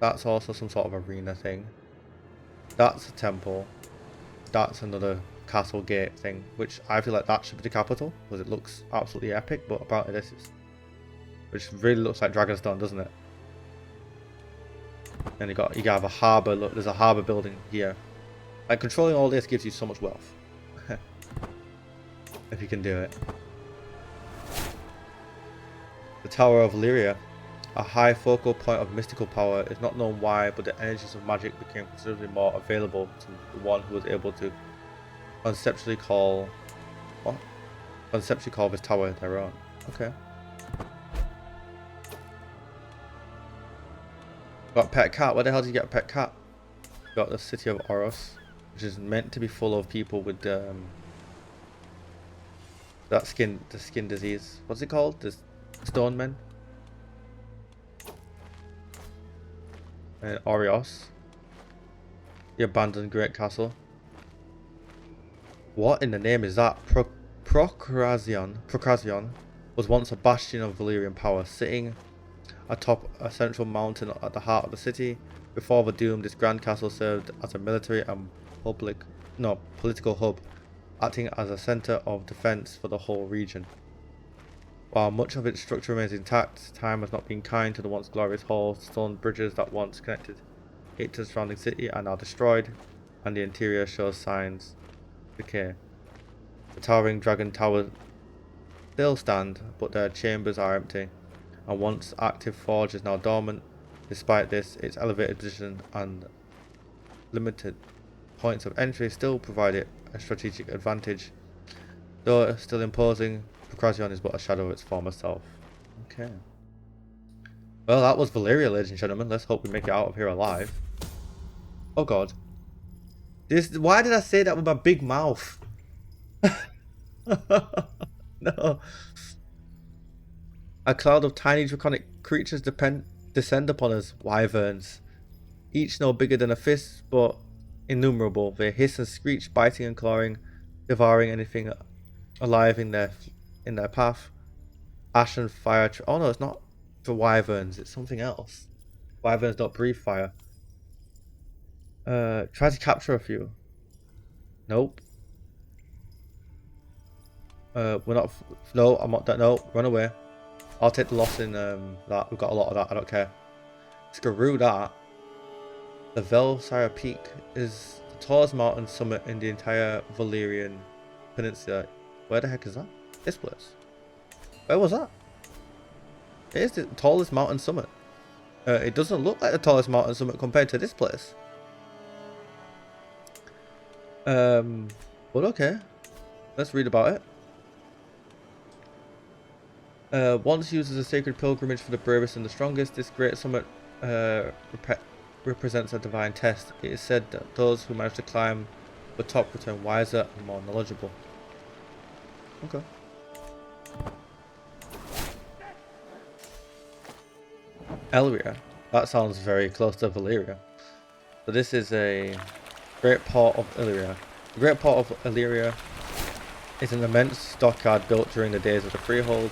That's also some sort of arena thing. That's a temple. That's another castle gate thing, which I feel like that should be the capital because it looks absolutely epic, but apparently this is, which really looks like Dragonstone, doesn't it? And you have a harbour. Look, there's a harbour building here. Like, controlling all this gives you so much wealth. If you can do it. The Tower of Valyria, a high focal point of mystical power, is not known why, but the energies of magic became considerably more available to the one who was able to conceptually call this tower their own. Okay. Got a pet cat. Where the hell did you get a pet cat? Got the city of Oros, which is meant to be full of people with the skin disease. What's it called? The stone men. And Orios, the abandoned great castle. What in the name is that? Procrasion was once a bastion of Valyrian power, sitting atop a central mountain at the heart of the city. Before the doom, this grand castle served as a military and political hub, acting as a centre of defence for the whole region. While much of its structure remains intact, time has not been kind to the once glorious halls. Stone bridges that once connected it to the surrounding city are now destroyed, and the interior shows signs of decay. The towering dragon towers still stand, but their chambers are empty. A once active forge is now dormant. Despite this, its elevated position and limited points of entry still provide it a strategic advantage. Though still imposing, Procrasion is but a shadow of its former self. Okay. Well, that was Valyria, ladies and gentlemen. Let's hope we make it out of here alive. Oh god. Why did I say that with my big mouth? No. A cloud of tiny draconic creatures descend upon us, wyverns. Each no bigger than a fist, but innumerable. They hiss and screech, biting and clawing, devouring anything alive in their path. Ash and fire. Oh no, it's not for wyverns. It's something else. Wyverns don't breathe fire. Try to capture a few. Nope. We're not. No, I'm not that. No, run away. I'll take the loss in that. We've got a lot of that. I don't care. Screw that. The Velsire Peak is the tallest mountain summit in the entire Valyrian Peninsula. Where the heck is that? This place. Where was that? It is the tallest mountain summit. It doesn't look like the tallest mountain summit compared to this place. But okay. Let's read about it. Once used as a sacred pilgrimage for the bravest and the strongest, this great summit represents a divine test. It is said that those who manage to climb the top return wiser and more knowledgeable. Okay. Elria. That sounds very close to Valyria. So this is a great port of Illyria. The great port of Illyria is an immense dockyard built during the days of the Freehold.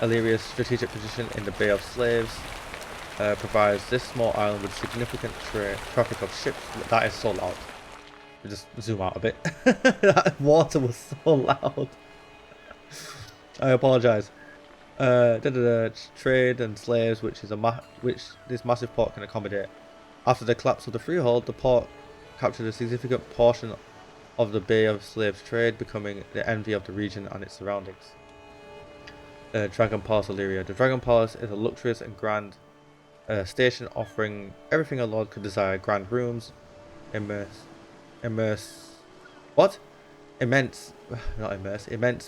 Illyria's strategic position in the Bay of Slaves provides this small island with significant traffic of ships. That is so loud. We just zoom out a bit. That water was so loud. I apologize. Trade and slaves, which this massive port can accommodate. After the collapse of the Freehold, the port captured a significant portion of the Bay of Slaves trade, becoming the envy of the region and its surroundings. Dragon Palace Valyria. The Dragon Palace is a luxurious and grand station offering everything a lord could desire: grand rooms, immense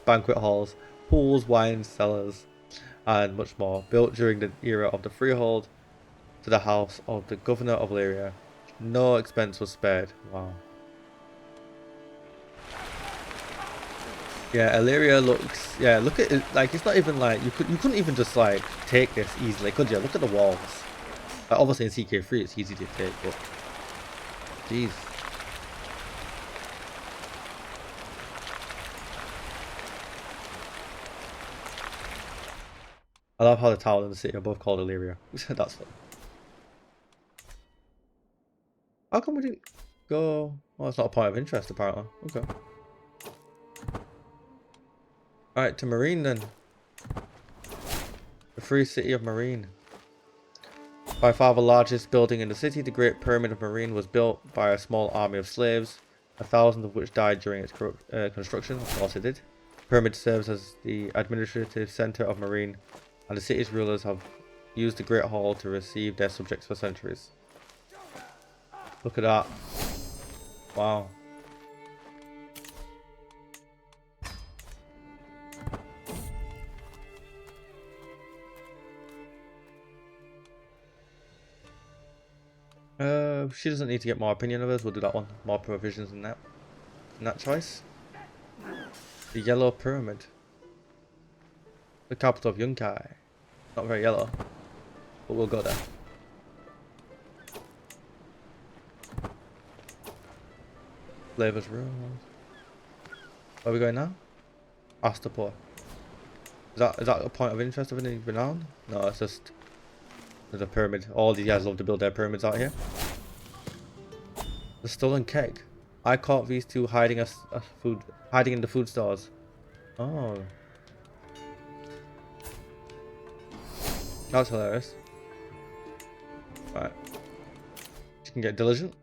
banquet halls, pools, wines, cellars, and much more. Built during the era of the Freehold to the house of the governor of Valyria, no expense was spared. Wow. Yeah, Illyria looks. Yeah, look at it. Like, it's not even like you couldn't even just like take this easily, could you? Look at the walls. Like, obviously in CK3 it's easy to take, but jeez. I love how the town and the city are both called Illyria. That's fun. How come we didn't go? Well, it's not a point of interest apparently. Okay. Alright, to Marine then. The free city of Marine. By far the largest building in the city, the Great Pyramid of Marine was built by a small army of slaves, 1,000 of which died during its construction. Of course it did. The pyramid serves as the administrative center of Marine, and the city's rulers have used the Great Hall to receive their subjects for centuries. Look at that. Wow. She doesn't need to get more opinion of us. We'll do that one. More provisions in that choice. The Yellow Pyramid. The capital of Yunkai. Not very yellow, but we'll go there. Flavor's Room. Where are we going now? Astapor. Is that a point of interest of any renown? No, it's just there's a pyramid. All these guys love to build their pyramids out here. The stolen keg. I caught these two hiding in the food stores. Oh, that's hilarious. Right, you can get diligent.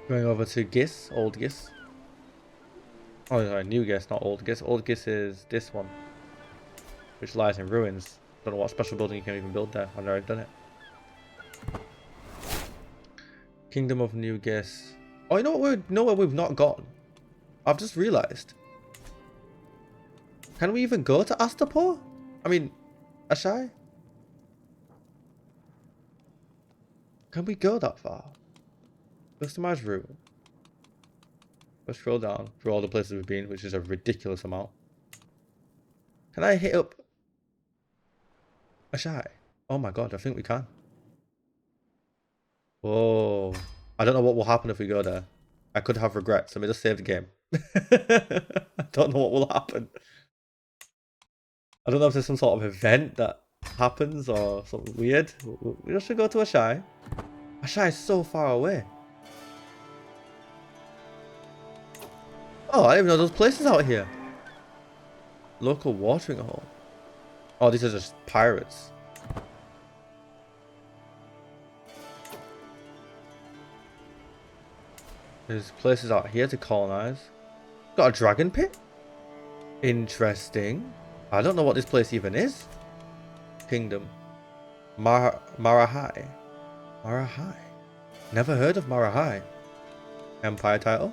Going over to Gis, old Gis. Oh, sorry, new Gis, not old Gis. Old Gis is this one, which lies in ruins. Don't know what special building you can even build there. I've never done it. Kingdom of New Guess. Oh, you know what we've not got? I've just realised. Can we even go to Astapor? I mean, Ashai? Can we go that far? Customize route. Let's scroll down through all the places we've been, which is a ridiculous amount. Can I hit up Ashai? Oh my god, I think we can. Whoa. I don't know what will happen if we go there. I could have regrets. Let me just save the game. I don't know what will happen. I don't know if there's some sort of event that happens or something weird. We just should go to Ashai. Ashai is so far away. Oh, I didn't even know those places out here. Local watering hole. Oh, these are just pirates. There's places out here to colonize. Got a dragon pit? Interesting. I don't know what this place even is. Kingdom. Marahai. Marahai. Never heard of Marahai. Empire title?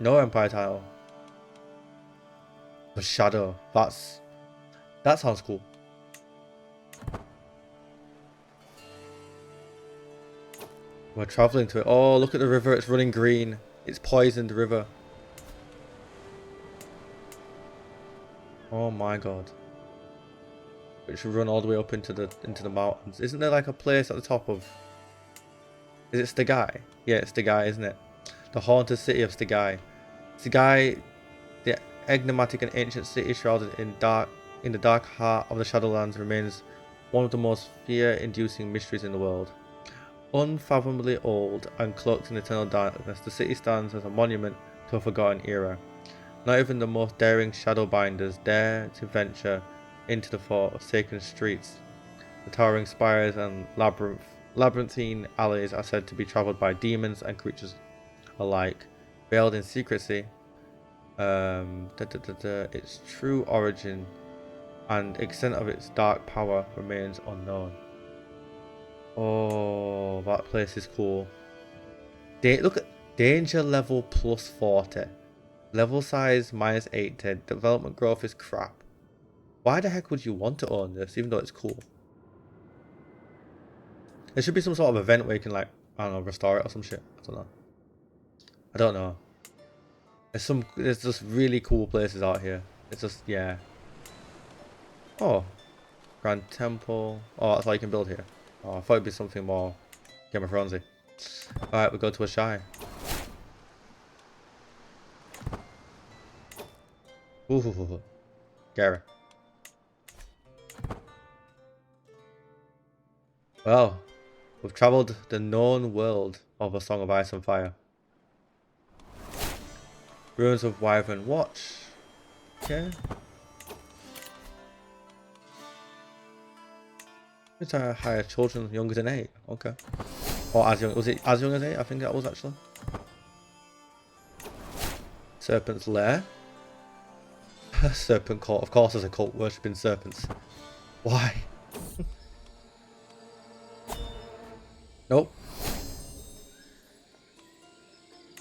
No empire title. The Shadow. That sounds cool. We're traveling to it. Oh, look at the river. It's running green. It's poisoned river. Oh my god. It should run all the way up into the mountains. Isn't there like a place at the top of... Is it Stegai? Yeah, it's Stegai, isn't it? The haunted city of Stegai. Stegai, the enigmatic and ancient city shrouded in the dark heart of the Shadowlands, remains one of the most fear-inducing mysteries in the world. Unfathomably old and cloaked in eternal darkness, the city stands as a monument to a forgotten era. Not even the most daring shadowbinders dare to venture into the forsaken streets. The towering spires and labyrinthine alleys are said to be travelled by demons and creatures alike. Veiled in secrecy, its true origin and extent of its dark power remains unknown. Oh, that place is cool. Look at danger level plus 40. Level size minus 80. Development growth is crap. Why the heck would you want to own this, even though it's cool? There should be some sort of event where you can, like, I don't know, restore it or some shit. I don't know. There's just really cool places out here. It's just, yeah. Oh. Grand Temple. Oh, that's all you can build here. Oh, I thought it'd be something more Game of Thronesy. Alright, we go to Ashai. Ooh, Gary. Well, we've travelled the known world of A Song of Ice and Fire. Ruins of Wyvern Watch. Okay. It's to hire children younger than 8. Okay. Or as young. Was it as young as 8? I think that was actually. Serpent's Lair. Serpent Court. Of course, there's a cult worshipping serpents. Why? Nope.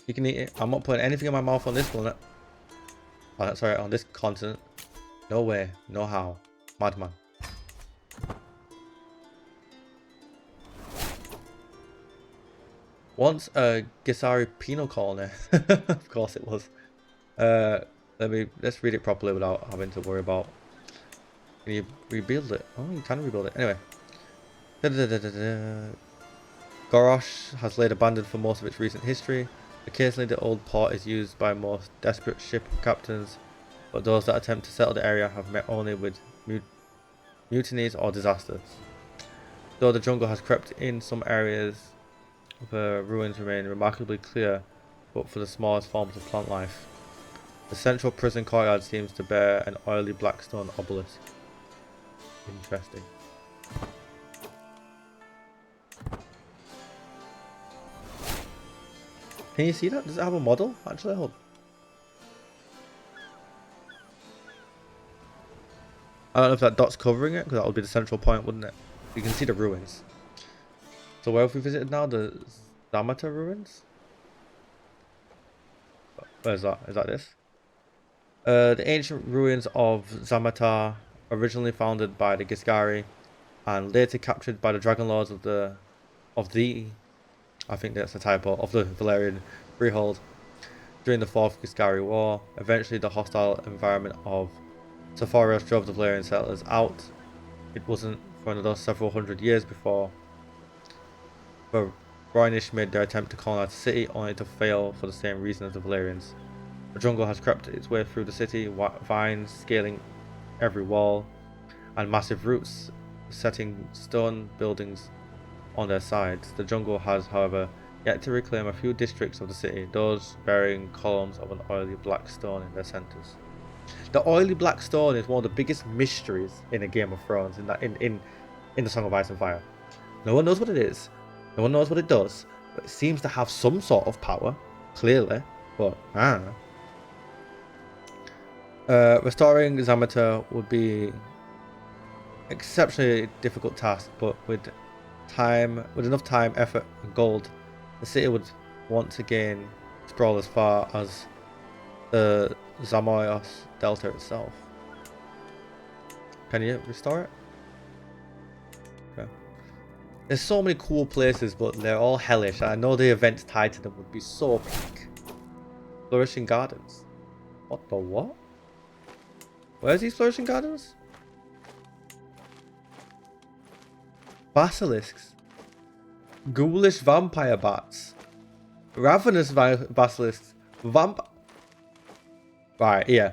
You can eat it. I'm not putting anything in my mouth on this planet. Oh, sorry, on this continent. No way. No how. Madman. Once a Gisari penal colony. Of course it was. Let's read it properly without having to worry about. Can you rebuild it? Oh, you can rebuild it. Anyway. Gorosh has laid abandoned for most of its recent history. Occasionally the old port is used by most desperate ship captains, but those that attempt to settle the area have met only with mutinies or disasters. Though the jungle has crept in, some areas the ruins remain remarkably clear, but for the smallest forms of plant life. The central prison courtyard seems to bear an oily black stone obelisk. Interesting. Can you see that? Does it have a model? Actually, hold. I don't know if that dot's covering it, because that would be the central point, wouldn't it? You can see the ruins. So where have we visited now? The Zamata ruins? Where's that? Is that this? The ancient ruins of Zamata, originally founded by the Giscari and later captured by the Dragon Lords of the I think that's a typo, of the Valyrian Freehold during the Fourth Giscari War. Eventually the hostile environment of Sephoros drove the Valyrian settlers out. It wasn't for another several hundred years before the Rhinish made their attempt to colonize the city, only to fail for the same reason as the Valyrians. The jungle has crept its way through the city, vines scaling every wall, and massive roots setting stone buildings on their sides. The jungle has, however, yet to reclaim a few districts of the city, those bearing columns of an oily black stone in their centers. The oily black stone is one of the biggest mysteries in a Game of Thrones, in the Song of Ice and Fire. No one knows what it is, no one knows what it does, but it seems to have some sort of power, clearly, but I don't know. Restoring Zamata would be exceptionally difficult task, but with enough time, effort, and gold, the city would once again sprawl as far as the Zamoyos Delta itself. Can you restore it? Okay. There's so many cool places, but they're all hellish, and I know the events tied to them would be so peak. Flourishing Gardens. What the what? Where's these Flourishing Gardens? Basilisks. Ghoulish vampire bats. Ravenous basilisks. Right, yeah.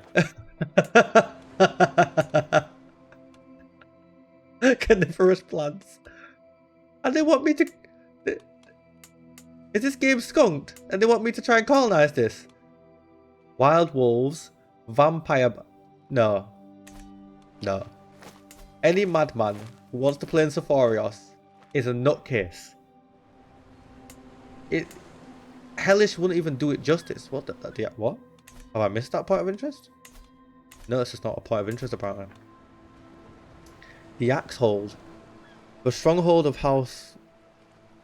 Carnivorous plants. And they want me to... Is this game skunked? And they want me to try and colonize this? Wild wolves. Vampire... No. No. Any madman who wants to play in Sephoros is a nutcase. Hellish wouldn't even do it justice. What? What? Have I missed that point of interest? No, it's just not a point of interest apparently. The Axehold. The stronghold of House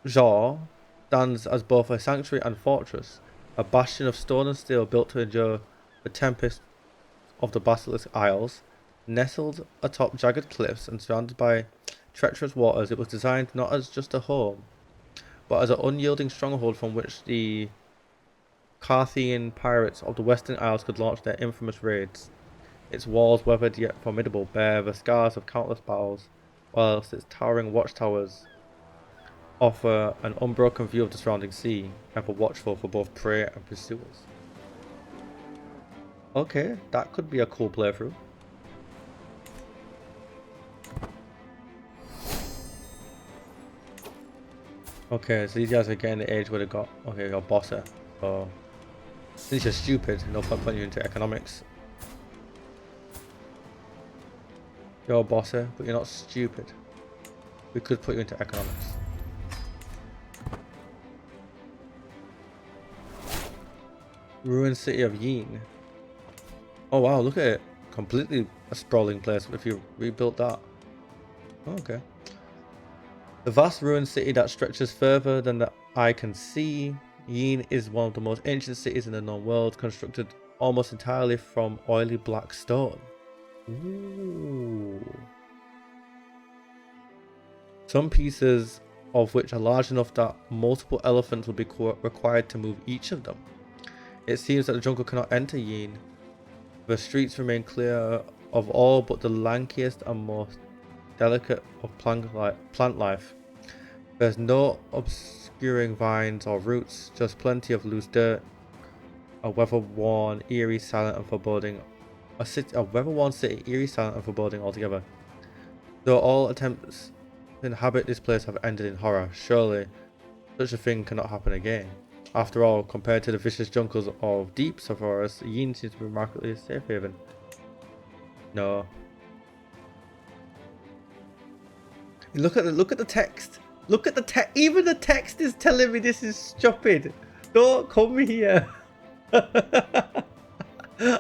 Jaw stands as both a sanctuary and fortress, a bastion of stone and steel built to endure the tempest of the Basilisk Isles. Nestled atop jagged cliffs and surrounded by treacherous waters, it was designed not as just a home, but as an unyielding stronghold from which the Carthian pirates of the Western Isles could launch their infamous raids. Its walls, weathered yet formidable, bear the scars of countless battles, whilst its towering watchtowers offer an unbroken view of the surrounding sea, ever watchful for both prey and pursuers. Okay, that could be a cool playthrough. Okay, so these guys are getting the age where they got... Okay, we got Bosser. So, since you're stupid, no point putting you into economics. You're a Bosser, but you're not stupid. We could put you into economics. Ruined city of Yin. Oh wow, look at it. Completely a sprawling place if you rebuilt that. Oh, okay. The vast ruined city that stretches further than the eye can see. Yin is one of the most ancient cities in the known world, constructed almost entirely from oily black stone. Ooh. Some pieces of which are large enough that multiple elephants would be required to move each of them. It seems that the jungle cannot enter Yin. The streets remain clear of all but the lankiest and most delicate of plant life. There's no obscuring vines or roots, just plenty of loose dirt. A weather-worn, eerie, silent and foreboding. A weather-worn city, eerie, silent and foreboding altogether. Though all attempts to inhabit this place have ended in horror, surely such a thing cannot happen again. After all, compared to the vicious jungles of deep Sephoros, Yin seems to be remarkably safe haven. No. Look at the text. Look at the text. Even the text is telling me this is stupid. Don't come here. I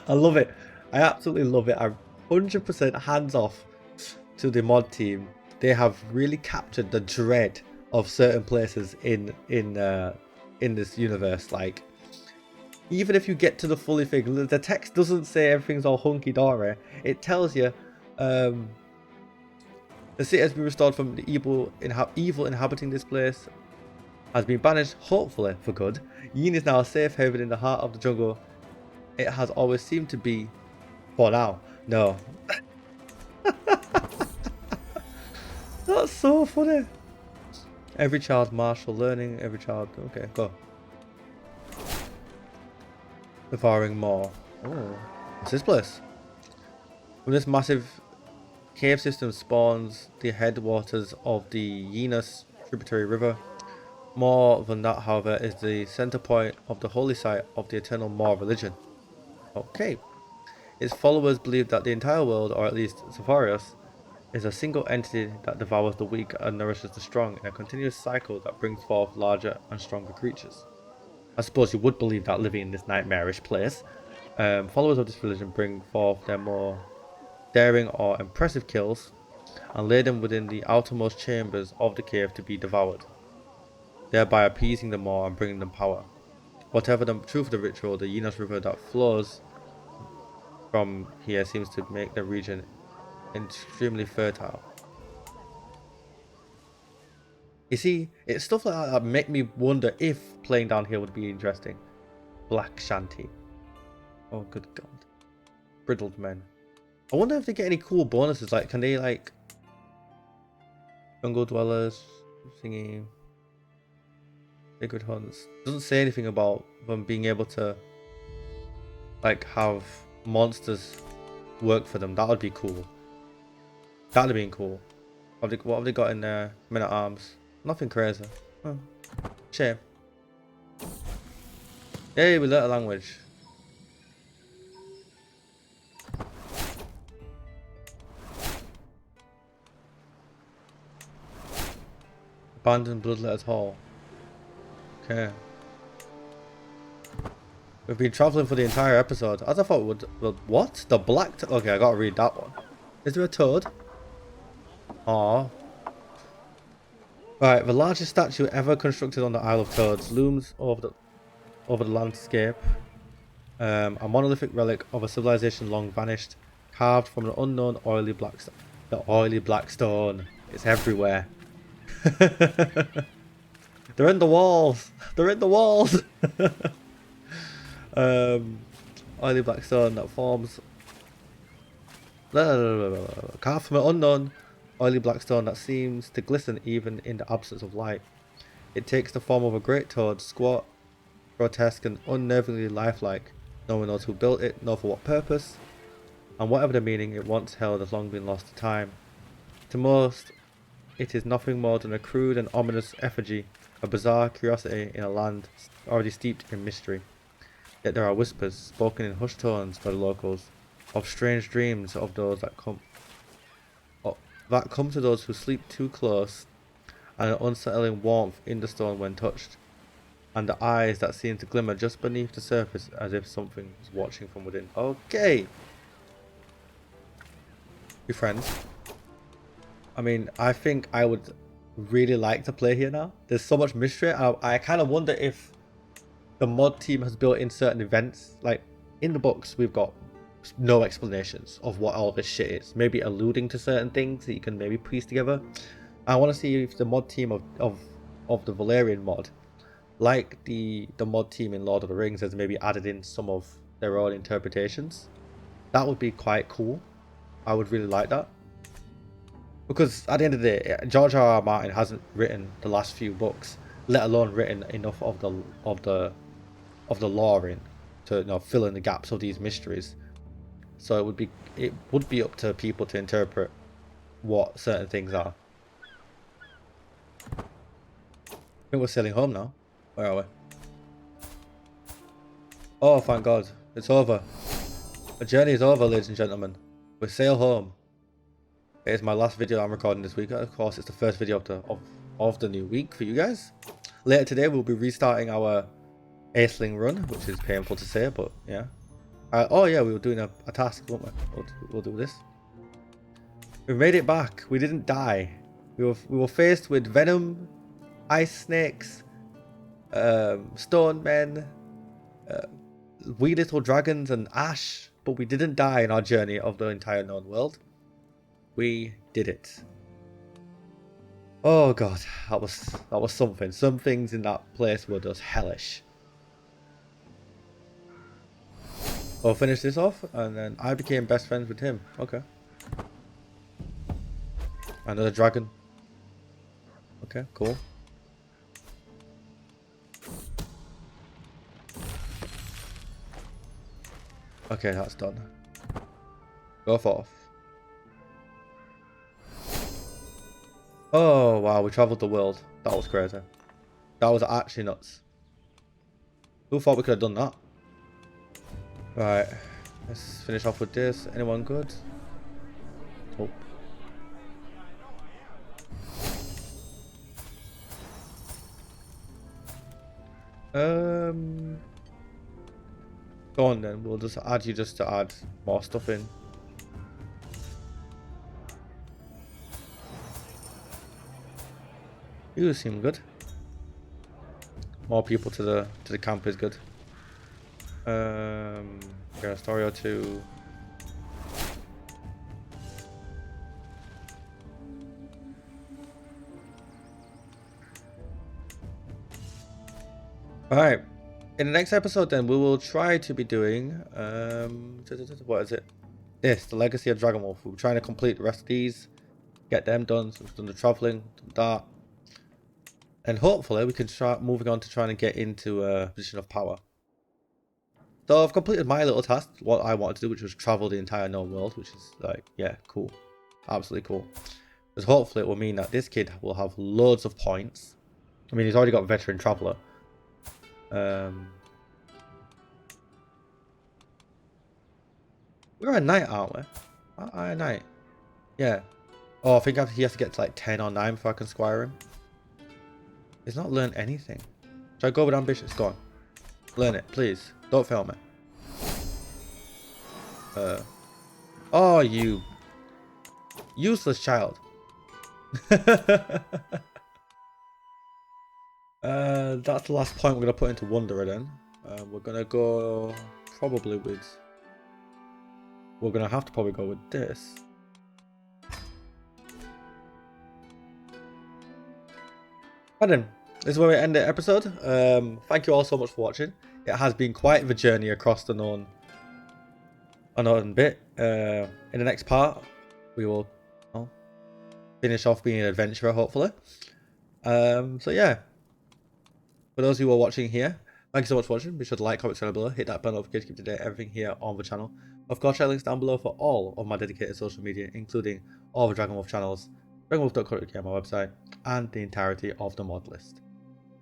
love it. I absolutely love it. I'm 100% hands off to the mod team. They have really captured the dread of certain places in this universe. Like, even if you get to the fully thing, the text doesn't say everything's all hunky-dory. It tells you the city has been restored from the evil inhabiting this place has been banished, hopefully for good. Yin is now a safe haven in the heart of the jungle. It has always seemed to be for now. No. That's so funny. Every child's martial learning, every child. Okay, go. Devouring more. Oh, what's this place? From this massive cave system spawns the headwaters of the Yenas tributary river. More than that, however, is the center point of the holy site of the eternal Maw religion. Okay. Its followers believe that the entire world, or at least Sephiroth, is a single entity that devours the weak and nourishes the strong in a continuous cycle that brings forth larger and stronger creatures. I suppose you would believe that living in this nightmarish place. Followers of this religion bring forth their more daring or impressive kills and lay them within the outermost chambers of the cave to be devoured, thereby appeasing them more and bringing them power. Whatever the truth of the ritual, the Yenas River that flows from here seems to make the region extremely fertile. You see, it's stuff like that that make me wonder if playing down here would be interesting. Black Shanty. Oh good god. Bridled men. I wonder if they get any cool bonuses, like can they like jungle dwellers, thingy, sacred hunts. Doesn't say anything about them being able to like have monsters work for them. That would be cool. That would have been cool. What have they got in there? Men at arms. Nothing crazy. Oh, shame. Yay, we learnt a language. Abandoned Bloodletter's Hall. Okay. We've been travelling for the entire episode. As I thought we would. Well, what? The black... Okay, I gotta read that one. Is there a toad? Aww. Right, the largest statue ever constructed on the Isle of Toads looms over the landscape. A monolithic relic of a civilization long vanished, carved from an unknown oily black stone. The oily black stone. It's everywhere. They're in the walls. They're in the walls. Oily black stone that forms. Carved from an unknown oily black stone that seems to glisten even in the absence of light. It takes the form of a great toad, squat, grotesque and unnervingly lifelike. No one knows who built it, nor for what purpose, and whatever the meaning it once held has long been lost to time. To most, it is nothing more than a crude and ominous effigy, a bizarre curiosity in a land already steeped in mystery. Yet there are whispers, spoken in hushed tones by the locals, of strange dreams of those that come to those who sleep too close, and an unsettling warmth in the stone when touched, and the eyes that seem to glimmer just beneath the surface as if something is watching from within. Okay. Be friends. I mean, I think I would really like to play here now. There's so much mystery. I kind of wonder if the mod team has built in certain events. Like, in the books, we've got no explanations of what all this shit is. Maybe alluding to certain things that you can maybe piece together. I want to see if the mod team of the Valyrian mod, like the mod team in Lord of the Rings, has maybe added in some of their own interpretations. That would be quite cool. I would really like that. Because at the end of the day, George R.R. Martin hasn't written the last few books, let alone written enough of the lore in to fill in the gaps of these mysteries. So it would be up to people to interpret what certain things are. I think we're sailing home now. Where are we? Oh, thank God. It's over. The journey is over, ladies and gentlemen. We sail home. It is my last video I'm recording this week. Of course, it's the first video of the new week for you guys. Later today, we'll be restarting our Aisling run, which is painful to say, but yeah. Oh yeah, we were doing a task, weren't we? We'll do this. We made it back. We didn't die. We were faced with venom ice snakes, stone men, wee little dragons, and ash. But we didn't die in our journey of the entire known world. We did it. Oh god, that was something. Some things in that place were just hellish. We'll finish this off, and then I became best friends with him. Okay. Another dragon. Okay, cool. Okay, that's done. Go forth. Oh wow, we travelled the world. That was crazy. That was actually nuts. Who thought we could have done that? Right, let's finish off with this. Anyone good? Nope. Go on then, we'll just add you just to add more stuff in. You seem good. More people to the camp is good. Got a story or two. Alright. In the next episode then we will try to be doing what is it? This, the Legacy of DragonWolf. We're trying to complete the rest of these. Get them done. So we've done the travelling, done that. And hopefully we can start moving on to trying to get into a position of power. So I've completed my little task, what I wanted to do, which was travel the entire known world, which is like, yeah, cool. Absolutely cool. Because hopefully it will mean that this kid will have loads of points. I mean, he's already got Veteran Traveller. We're at night, aren't we? At night. Yeah. Oh, I think he has to get to like 10 or 9 before I can squire him. He's not learned anything. Should I go with ambitious? Go on. Learn it, please. Don't fail me. Oh, you useless child. That's the last point we're gonna put into Wanderer then. We're gonna go probably with. We're gonna have to probably go with this. And then this is where we end the episode. Thank you all so much for watching. It has been quite the journey across the known bit. In the next part, we will finish off being an adventurer, hopefully. So yeah, for those who are watching here, thank you so much for watching. Be sure to like, comment, subscribe below, hit that bell notification to keep up to date everything here on the channel. Of course, share links down below for all of my dedicated social media, including all the DragonWolf channels, dragonwolf.co.uk, my website, and the entirety of the mod list.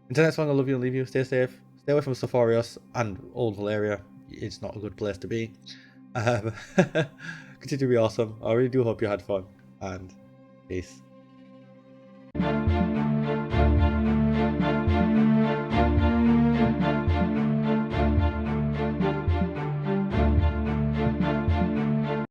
Until next one, I love you and leave you. Stay safe. Stay away from Sephorios and old Valyria. It's not a good place to be. Continue to be awesome. I really do hope you had fun. And peace.